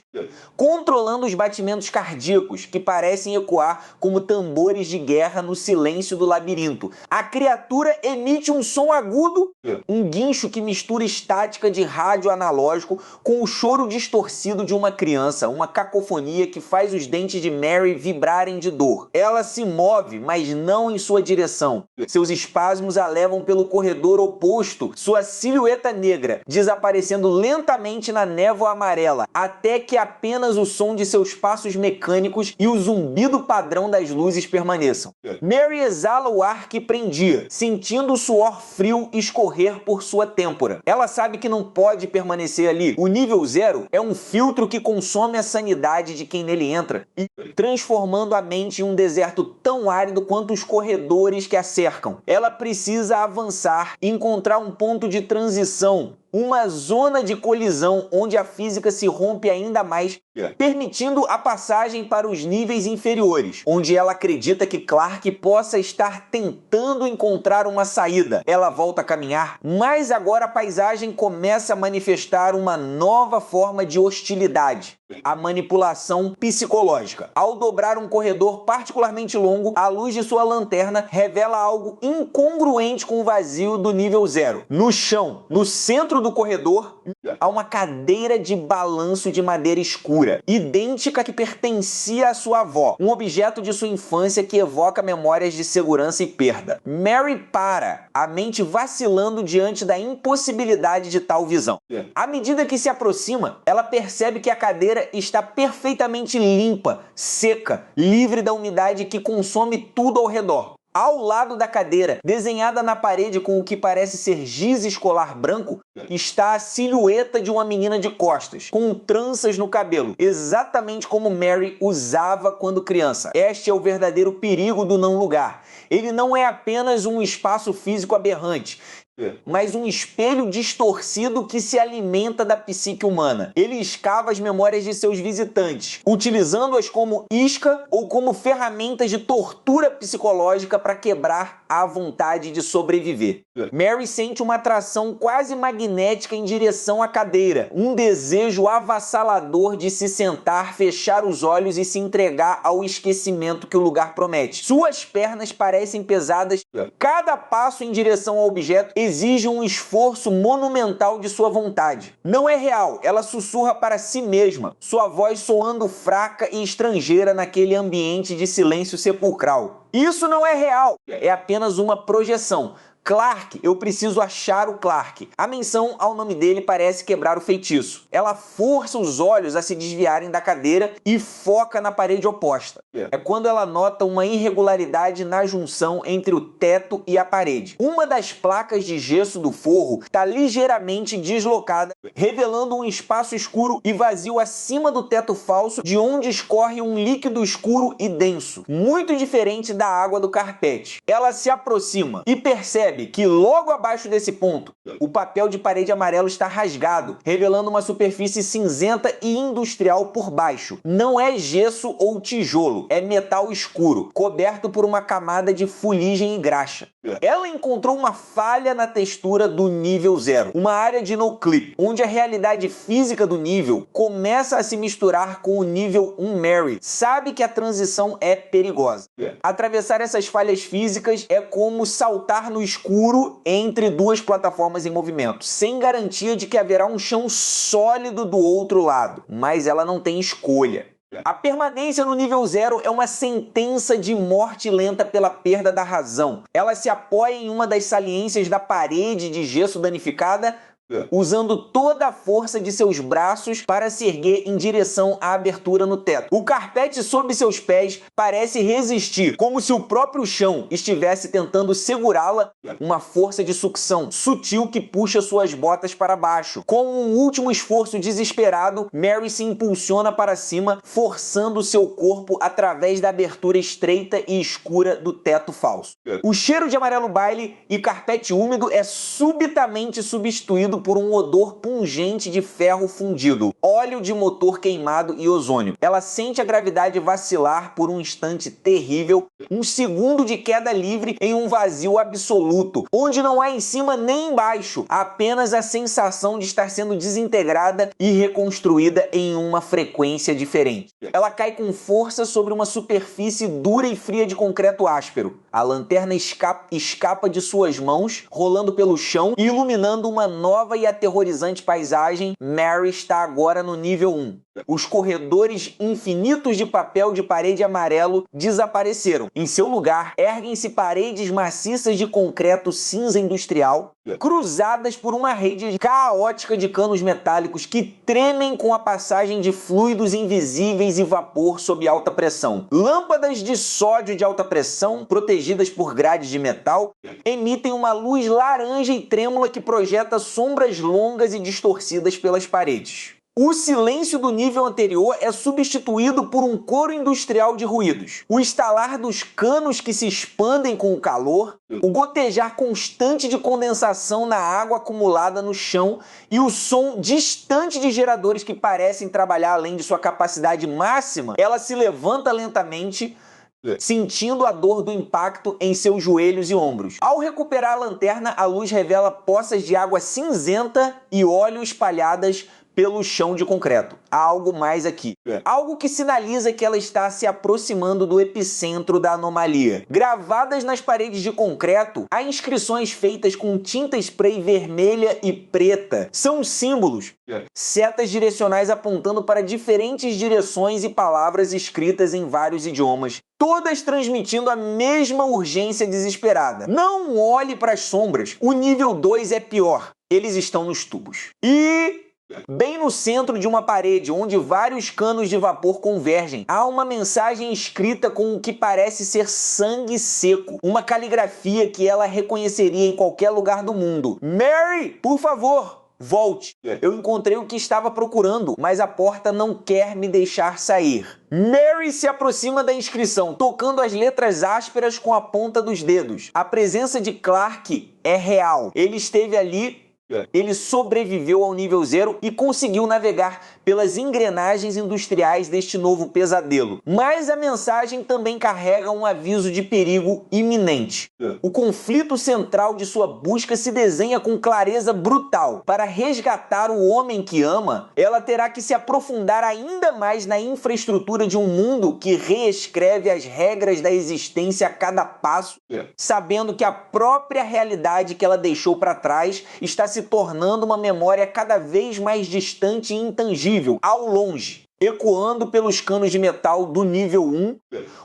controlando os batimentos cardíacos que parecem ecoar como tambores de guerra no silêncio do labirinto. A criatura emite um som agudo, um guincho que mistura estática de rádio analógico com o choro distorcido de uma criança, uma cacofonia que faz os dentes de Mary vibrarem de dor. Ela se move, mas não em sua direção. Seus espasmos a levam pelo corredor oposto, sua silhueta negra, desaparecendo lentamente na névoa amarela, até que apenas o som de seus passos mecânicos e o zumbido padrão das luzes permaneçam. Mary exala o ar que prendia, sentindo o suor frio escorrer por sua têmpora. Ela sabe que não pode permanecer ali. O nível 0 é um filtro que consome a sanidade de quem nele entra, e transformando a mente em um deserto tão árido quanto os corredores que a cercam. Ela precisa avançar e encontrar um ponto de transição, uma zona de colisão onde a física se rompe ainda mais, permitindo a passagem para os níveis inferiores, onde ela acredita que Clark possa estar tentando encontrar uma saída. Ela volta a caminhar, mas agora a paisagem começa a manifestar uma nova forma de hostilidade: a manipulação psicológica. Ao dobrar um corredor particularmente longo, a luz de sua lanterna revela algo incongruente com o vazio do nível 0. No chão, no centro do corredor, há uma cadeira de balanço de madeira escura, idêntica à que pertencia à sua avó, um objeto de sua infância que evoca memórias de segurança e perda. Mary para, a mente vacilando diante da impossibilidade de tal visão. À medida que se aproxima, ela percebe que a cadeira está perfeitamente limpa, seca, livre da umidade que consome tudo ao redor. Ao lado da cadeira, desenhada na parede com o que parece ser giz escolar branco, está a silhueta de uma menina de costas, com tranças no cabelo, exatamente como Mary usava quando criança. Este é o verdadeiro perigo do não lugar. Ele não é apenas um espaço físico aberrante, mas um espelho distorcido que se alimenta da psique humana. Ele escava as memórias de seus visitantes, utilizando-as como isca ou como ferramentas de tortura psicológica para quebrar a vontade de sobreviver. Mary sente uma atração quase magnética em direção à cadeira, um desejo avassalador de se sentar, fechar os olhos e se entregar ao esquecimento que o lugar promete. Suas pernas parecem pesadas, cada passo em direção ao objeto exige um esforço monumental de sua vontade. Não é real, ela sussurra para si mesma, sua voz soando fraca e estrangeira naquele ambiente de silêncio sepulcral. Isso não é real, é apenas uma projeção. Clark, eu preciso achar o Clark. A menção ao nome dele parece quebrar o feitiço. Ela força os olhos a se desviarem da cadeira e foca na parede oposta. É quando ela nota uma irregularidade na junção entre o teto e a parede. Uma das placas de gesso do forro está ligeiramente deslocada, revelando um espaço escuro e vazio acima do teto falso, de onde escorre um líquido escuro e denso, muito diferente da água do carpete. Ela se aproxima e percebe que logo abaixo desse ponto, o papel de parede amarelo está rasgado, revelando uma superfície cinzenta e industrial por baixo. Não é gesso ou tijolo, é metal escuro, coberto por uma camada de fuligem e graxa. Ela encontrou uma falha na textura do nível 0, uma área de no-clip, onde a realidade física do nível começa a se misturar com o nível 1 Mary. Sabe que a transição é perigosa. Atravessar essas falhas físicas é como saltar no escuro entre duas plataformas em movimento, sem garantia de que haverá um chão sólido do outro lado. Mas ela não tem escolha. A permanência no nível 0 é uma sentença de morte lenta pela perda da razão. Ela se apoia em uma das saliências da parede de gesso danificada, usando toda a força de seus braços para se erguer em direção à abertura no teto. O carpete sob seus pés parece resistir, como se o próprio chão estivesse tentando segurá-la, uma força de sucção sutil que puxa suas botas para baixo. Com um último esforço desesperado, Mary se impulsiona para cima, forçando seu corpo através da abertura estreita e escura do teto falso. O cheiro de amarelo baile e carpete úmido é subitamente substituído por um odor pungente de ferro fundido, óleo de motor queimado e ozônio. Ela sente a gravidade vacilar por um instante terrível, um segundo de queda livre em um vazio absoluto, onde não há em cima nem embaixo, apenas a sensação de estar sendo desintegrada e reconstruída em uma frequência diferente. Ela cai com força sobre uma superfície dura e fria de concreto áspero. A lanterna escapa de suas mãos, rolando pelo chão e iluminando uma nova e aterrorizante paisagem. Mary está agora no nível 1. Os corredores infinitos de papel de parede amarelo desapareceram. Em seu lugar, erguem-se paredes maciças de concreto cinza industrial, cruzadas por uma rede caótica de canos metálicos que tremem com a passagem de fluidos invisíveis e vapor sob alta pressão. Lâmpadas de sódio de alta pressão, protegidas por grades de metal, emitem uma luz laranja e trêmula que projeta sombras longas e distorcidas pelas paredes. O silêncio do nível anterior é substituído por um coro industrial de ruídos. O estalar dos canos que se expandem com o calor, o gotejar constante de condensação na água acumulada no chão e o som distante de geradores que parecem trabalhar além de sua capacidade máxima. Ela se levanta lentamente, sentindo a dor do impacto em seus joelhos e ombros. Ao recuperar a lanterna, a luz revela poças de água cinzenta e óleo espalhadas pelo chão de concreto. Há algo mais aqui. Algo que sinaliza que ela está se aproximando do epicentro da anomalia. Gravadas nas paredes de concreto, há inscrições feitas com tinta spray vermelha e preta. São símbolos, setas direcionais apontando para diferentes direções e palavras escritas em vários idiomas, todas transmitindo a mesma urgência desesperada. Não olhe para as sombras. O nível 2 é pior. Eles estão nos tubos. Bem no centro de uma parede, onde vários canos de vapor convergem, há uma mensagem escrita com o que parece ser sangue seco, uma caligrafia que ela reconheceria em qualquer lugar do mundo. Mary, por favor, volte. Eu encontrei o que estava procurando, mas a porta não quer me deixar sair. Mary se aproxima da inscrição, tocando as letras ásperas com a ponta dos dedos. A presença de Clark é real. Ele esteve ali. Ele sobreviveu ao nível 0 e conseguiu navegar pelas engrenagens industriais deste novo pesadelo. Mas a mensagem também carrega um aviso de perigo iminente. O conflito central de sua busca se desenha com clareza brutal. Para resgatar o homem que ama, ela terá que se aprofundar ainda mais na infraestrutura de um mundo que reescreve as regras da existência a cada passo, sabendo que a própria realidade que ela deixou para trás está se tornando uma memória cada vez mais distante e intangível, ao longe. Ecoando pelos canos de metal do nível 1,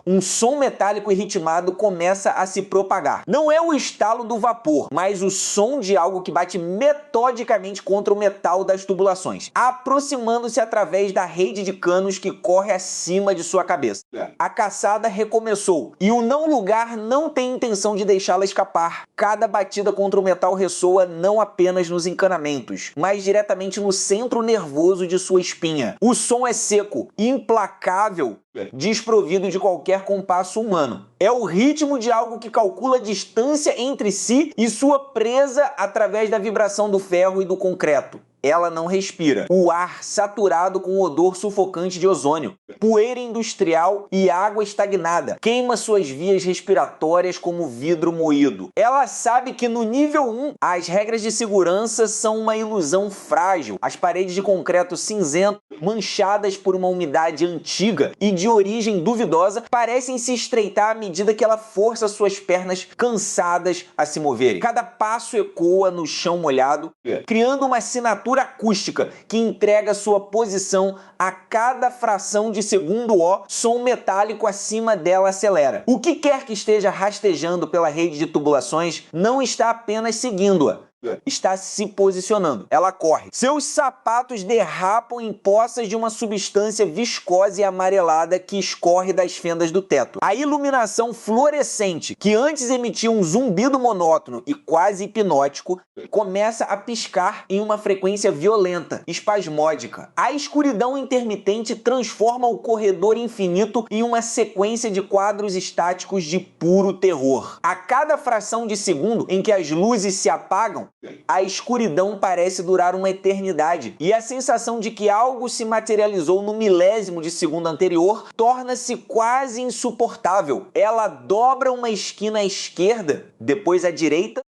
um som metálico e ritmado começa a se propagar. Não é o estalo do vapor, mas o som de algo que bate metodicamente contra o metal das tubulações, aproximando-se através da rede de canos que corre acima de sua cabeça. A caçada recomeçou, e o não-lugar não tem intenção de deixá-la escapar. Cada batida contra o metal ressoa não apenas nos encanamentos, mas diretamente no centro nervoso de sua espinha. O som é seco, implacável, desprovido de qualquer compasso humano. É o ritmo de algo que calcula a distância entre si e sua presa através da vibração do ferro e do concreto. Ela não respira. O ar saturado com odor sufocante de ozônio, poeira industrial e água estagnada queima suas vias respiratórias como vidro moído. Ela sabe que no nível 1 as regras de segurança são uma ilusão frágil. As paredes de concreto cinzento, manchadas por uma umidade antiga e de origem duvidosa, parecem se estreitar à medida que ela força suas pernas cansadas a se moverem. Cada passo ecoa no chão molhado, criando uma assinatura acústica que entrega sua posição a cada fração de segundo. Som metálico acima dela acelera. O que quer que esteja rastejando pela rede de tubulações não está apenas seguindo-a, está se posicionando. Ela corre. Seus sapatos derrapam em poças de uma substância viscosa e amarelada que escorre das fendas do teto. A iluminação fluorescente, que antes emitia um zumbido monótono e quase hipnótico, começa a piscar em uma frequência violenta, espasmódica. A escuridão intermitente transforma o corredor infinito em uma sequência de quadros estáticos de puro terror. A cada fração de segundo em que as luzes se apagam, a escuridão parece durar uma eternidade, e a sensação de que algo se materializou no milésimo de segundo anterior torna-se quase insuportável. Ela dobra uma esquina à esquerda, depois à direita,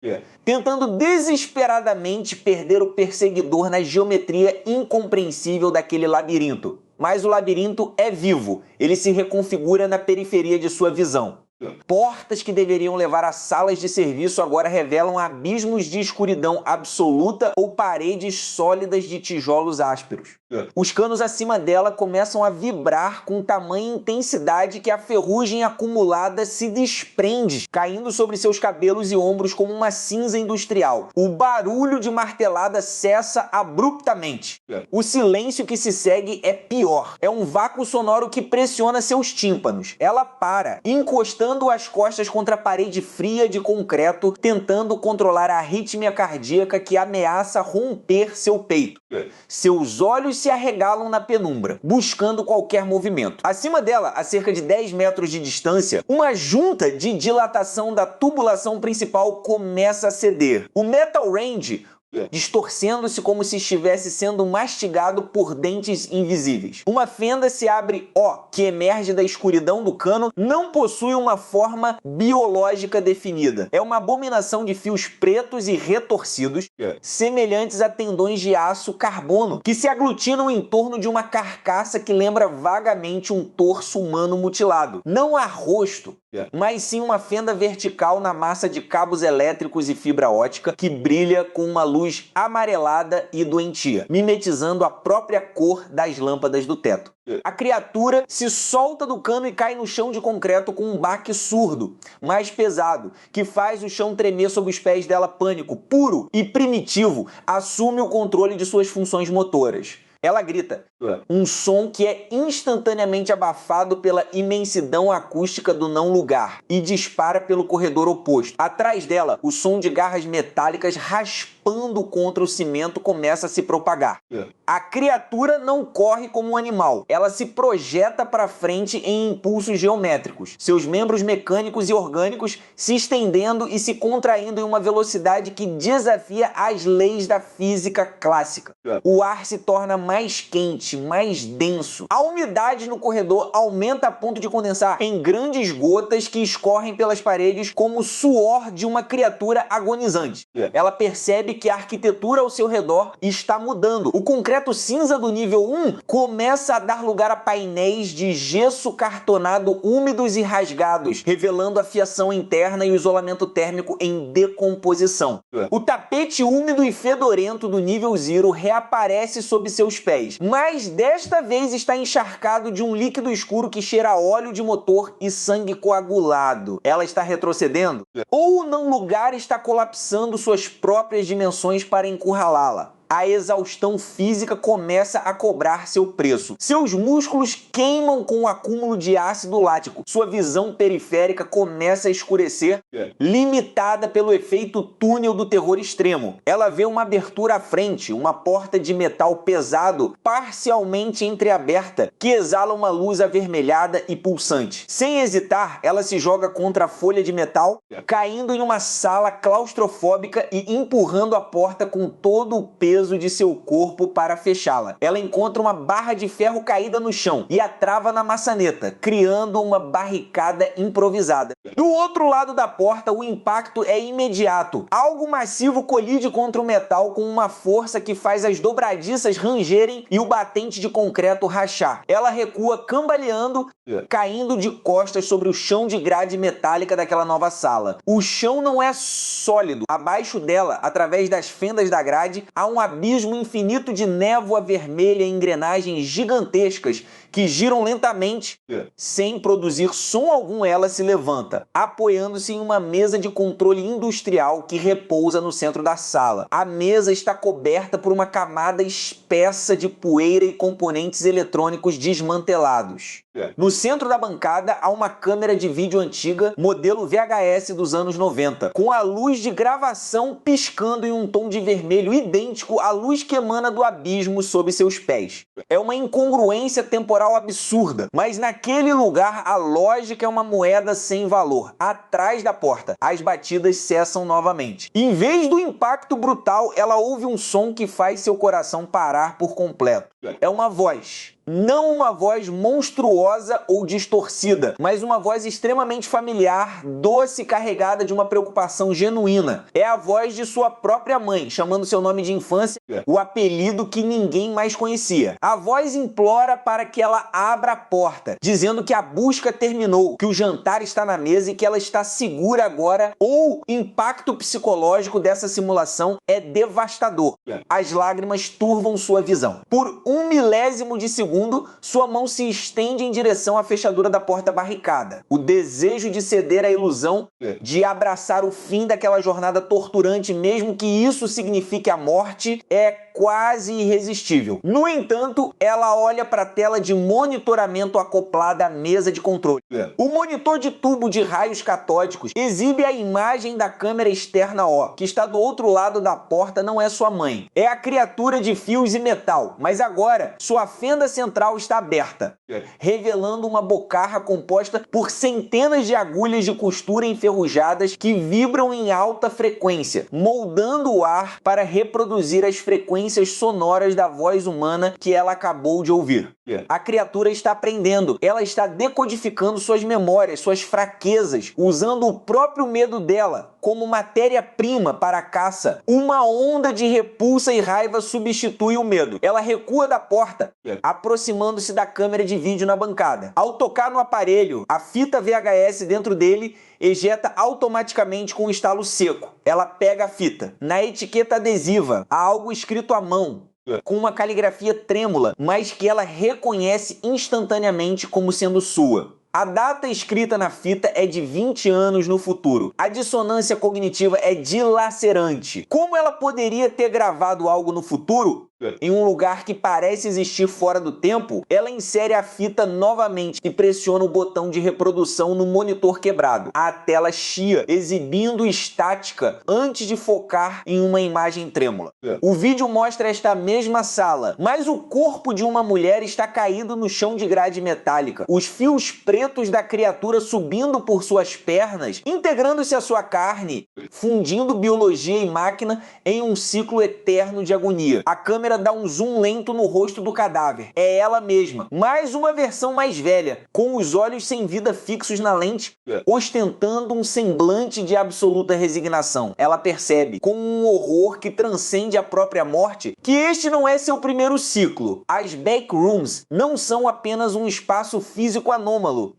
tentando desesperadamente perder o perseguidor na geometria incompreensível daquele labirinto. Mas o labirinto é vivo, ele se reconfigura na periferia de sua visão. Portas que deveriam levar a salas de serviço agora revelam abismos de escuridão absoluta ou paredes sólidas de tijolos ásperos. Os canos acima dela começam a vibrar com tamanha intensidade que a ferrugem acumulada se desprende, caindo sobre seus cabelos e ombros como uma cinza industrial. O barulho de martelada cessa abruptamente. O silêncio que se segue é pior. É um vácuo sonoro que pressiona seus tímpanos. Ela para, encostando as costas contra a parede fria de concreto, tentando controlar a arritmia cardíaca que ameaça romper seu peito. Seus olhos se arregalam na penumbra, buscando qualquer movimento. Acima dela, a cerca de 10 metros de distância, uma junta de dilatação da tubulação principal começa a ceder. O metal range distorcendo-se como se estivesse sendo mastigado por dentes invisíveis. Uma fenda se abre, que emerge da escuridão do cano, não possui uma forma biológica definida. É uma abominação de fios pretos e retorcidos, semelhantes a tendões de aço carbono, que se aglutinam em torno de uma carcaça que lembra vagamente um torso humano mutilado. Não há rosto, mas sim uma fenda vertical na massa de cabos elétricos e fibra ótica que brilha com uma luz amarelada e doentia, mimetizando a própria cor das lâmpadas do teto. A criatura se solta do cano e cai no chão de concreto com um baque surdo, mais pesado, que faz o chão tremer sob os pés dela. Pânico puro e primitivo assume o controle de suas funções motoras. Ela grita, um som que é instantaneamente abafado pela imensidão acústica do não-lugar e dispara pelo corredor oposto. Atrás dela, o som de garras metálicas raspando contra o cimento começa a se propagar. A criatura não corre como um animal, ela se projeta para frente em impulsos geométricos, seus membros mecânicos e orgânicos se estendendo e se contraindo em uma velocidade que desafia as leis da física clássica. O ar se torna mais quente, mais denso. A umidade no corredor aumenta a ponto de condensar em grandes gotas que escorrem pelas paredes como o suor de uma criatura agonizante. Ela percebe que a arquitetura ao seu redor está mudando. O concreto cinza do nível 1 começa a dar lugar a painéis de gesso cartonado úmidos e rasgados, revelando a fiação interna e o isolamento térmico em decomposição. O tapete úmido e fedorento do nível 0 reaparece sob seus pés, mas desta vez está encharcado de um líquido escuro que cheira a óleo de motor e sangue coagulado. Ela está retrocedendo? Ou o não-lugar está colapsando suas próprias dimensões para encurralá-la? A exaustão física começa a cobrar seu preço. Seus músculos queimam com o acúmulo de ácido lático. Sua visão periférica começa a escurecer, limitada pelo efeito túnel do terror extremo. Ela vê uma abertura à frente, uma porta de metal pesado, parcialmente entreaberta, que exala uma luz avermelhada e pulsante. Sem hesitar, ela se joga contra a folha de metal, caindo em uma sala claustrofóbica e empurrando a porta com todo o peso de seu corpo para fechá-la. Ela encontra uma barra de ferro caída no chão e a trava na maçaneta, criando uma barricada improvisada. Do outro lado da porta, o impacto é imediato. Algo massivo colide contra o metal com uma força que faz as dobradiças rangerem e o batente de concreto rachar. Ela recua cambaleando, caindo de costas sobre o chão de grade metálica daquela nova sala. O chão não é sólido. Abaixo dela, através das fendas da grade, há um abismo infinito de névoa vermelha e engrenagens gigantescas que giram lentamente. Sem produzir som algum, ela se levanta, apoiando-se em uma mesa de controle industrial que repousa no centro da sala. A mesa está coberta por uma camada espessa de poeira e componentes eletrônicos desmantelados. No centro da bancada há uma câmera de vídeo antiga, modelo VHS dos anos 90, com a luz de gravação piscando em um tom de vermelho idêntico à luz que emana do abismo sob seus pés. É uma incongruência temporal absurda, mas naquele lugar a lógica é uma moeda sem valor. Atrás da porta, as batidas cessam novamente. Em vez do impacto brutal, ela ouve um som que faz seu coração parar por completo. É uma voz. Não uma voz monstruosa ou distorcida, mas uma voz extremamente familiar, doce e carregada de uma preocupação genuína. É a voz de sua própria mãe, chamando seu nome de infância, o apelido que ninguém mais conhecia. A voz implora para que ela abra a porta, dizendo que a busca terminou, que o jantar está na mesa e que ela está segura agora, ou o impacto psicológico dessa simulação é devastador. As lágrimas turvam sua visão. Por um milésimo de segundo, sua mão se estende em direção à fechadura da porta barricada. O desejo de ceder à ilusão, de abraçar o fim daquela jornada torturante, mesmo que isso signifique a morte, é quase irresistível. No entanto, ela olha para a tela de monitoramento acoplada à mesa de controle. O monitor de tubo de raios catódicos exibe a imagem da câmera externa O, que está do outro lado da porta. Não é sua mãe. É a criatura de fios e metal, mas agora sua fenda central está aberta, revelando uma bocarra composta por centenas de agulhas de costura enferrujadas que vibram em alta frequência, moldando o ar para reproduzir as frequências sonoras da voz humana que ela acabou de ouvir. A criatura está aprendendo, ela está decodificando suas memórias, suas fraquezas, usando o próprio medo dela como matéria-prima para a caça. Uma onda de repulsa e raiva substitui o medo. Ela recua da porta, aproximando-se da câmera de vídeo na bancada. Ao tocar no aparelho, a fita VHS dentro dele ejeta automaticamente com um estalo seco. Ela pega a fita. Na etiqueta adesiva, há algo escrito à mão, com uma caligrafia trêmula, mas que ela reconhece instantaneamente como sendo sua. A data escrita na fita é de 20 anos no futuro. A dissonância cognitiva é dilacerante. Como ela poderia ter gravado algo no futuro? Em um lugar que parece existir fora do tempo, ela insere a fita novamente e pressiona o botão de reprodução no monitor quebrado. A tela chia, exibindo estática antes de focar em uma imagem trêmula. O vídeo mostra esta mesma sala, mas o corpo de uma mulher está caído no chão de grade metálica. Os fios pretos da criatura subindo por suas pernas, integrando-se à sua carne, fundindo biologia e máquina em um ciclo eterno de agonia. A câmera dá um zoom lento no rosto do cadáver. É ela mesma, mais uma versão mais velha, com os olhos sem vida fixos na lente, ostentando um semblante de absoluta resignação. Ela percebe, com um horror que transcende a própria morte, que este não é seu primeiro ciclo. As backrooms não são apenas um espaço físico anômalo,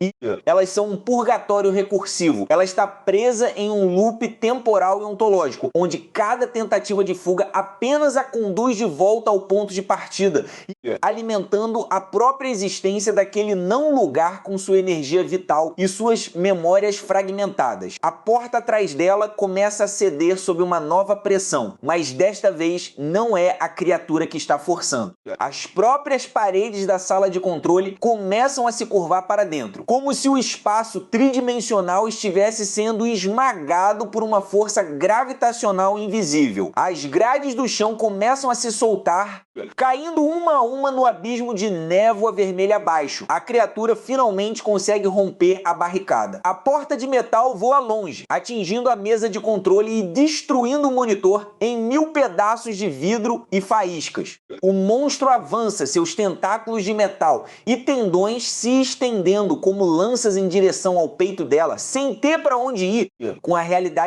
elas são um purgatório recursivo. Ela está presa em um loop temporal e ontológico, onde cada tentativa de fuga apenas a conduz de volta ao ponto de partida, alimentando a própria existência daquele não lugar com sua energia vital e suas memórias fragmentadas. A porta atrás dela começa a ceder sob uma nova pressão, mas desta vez não é a criatura que está forçando. As próprias paredes da sala de controle começam a se curvar para dentro, como se o espaço tridimensional estivesse sendo esmagado por uma força gravitacional invisível. As grades do chão começam a se soltar, caindo uma a uma no abismo de névoa vermelha abaixo. A criatura finalmente consegue romper a barricada. A porta de metal voa longe, atingindo a mesa de controle e destruindo o monitor em 1000 pedaços de vidro e faíscas. O monstro avança, seus tentáculos de metal e tendões se estendendo como lanças em direção ao peito dela, sem ter para onde ir, com a realidade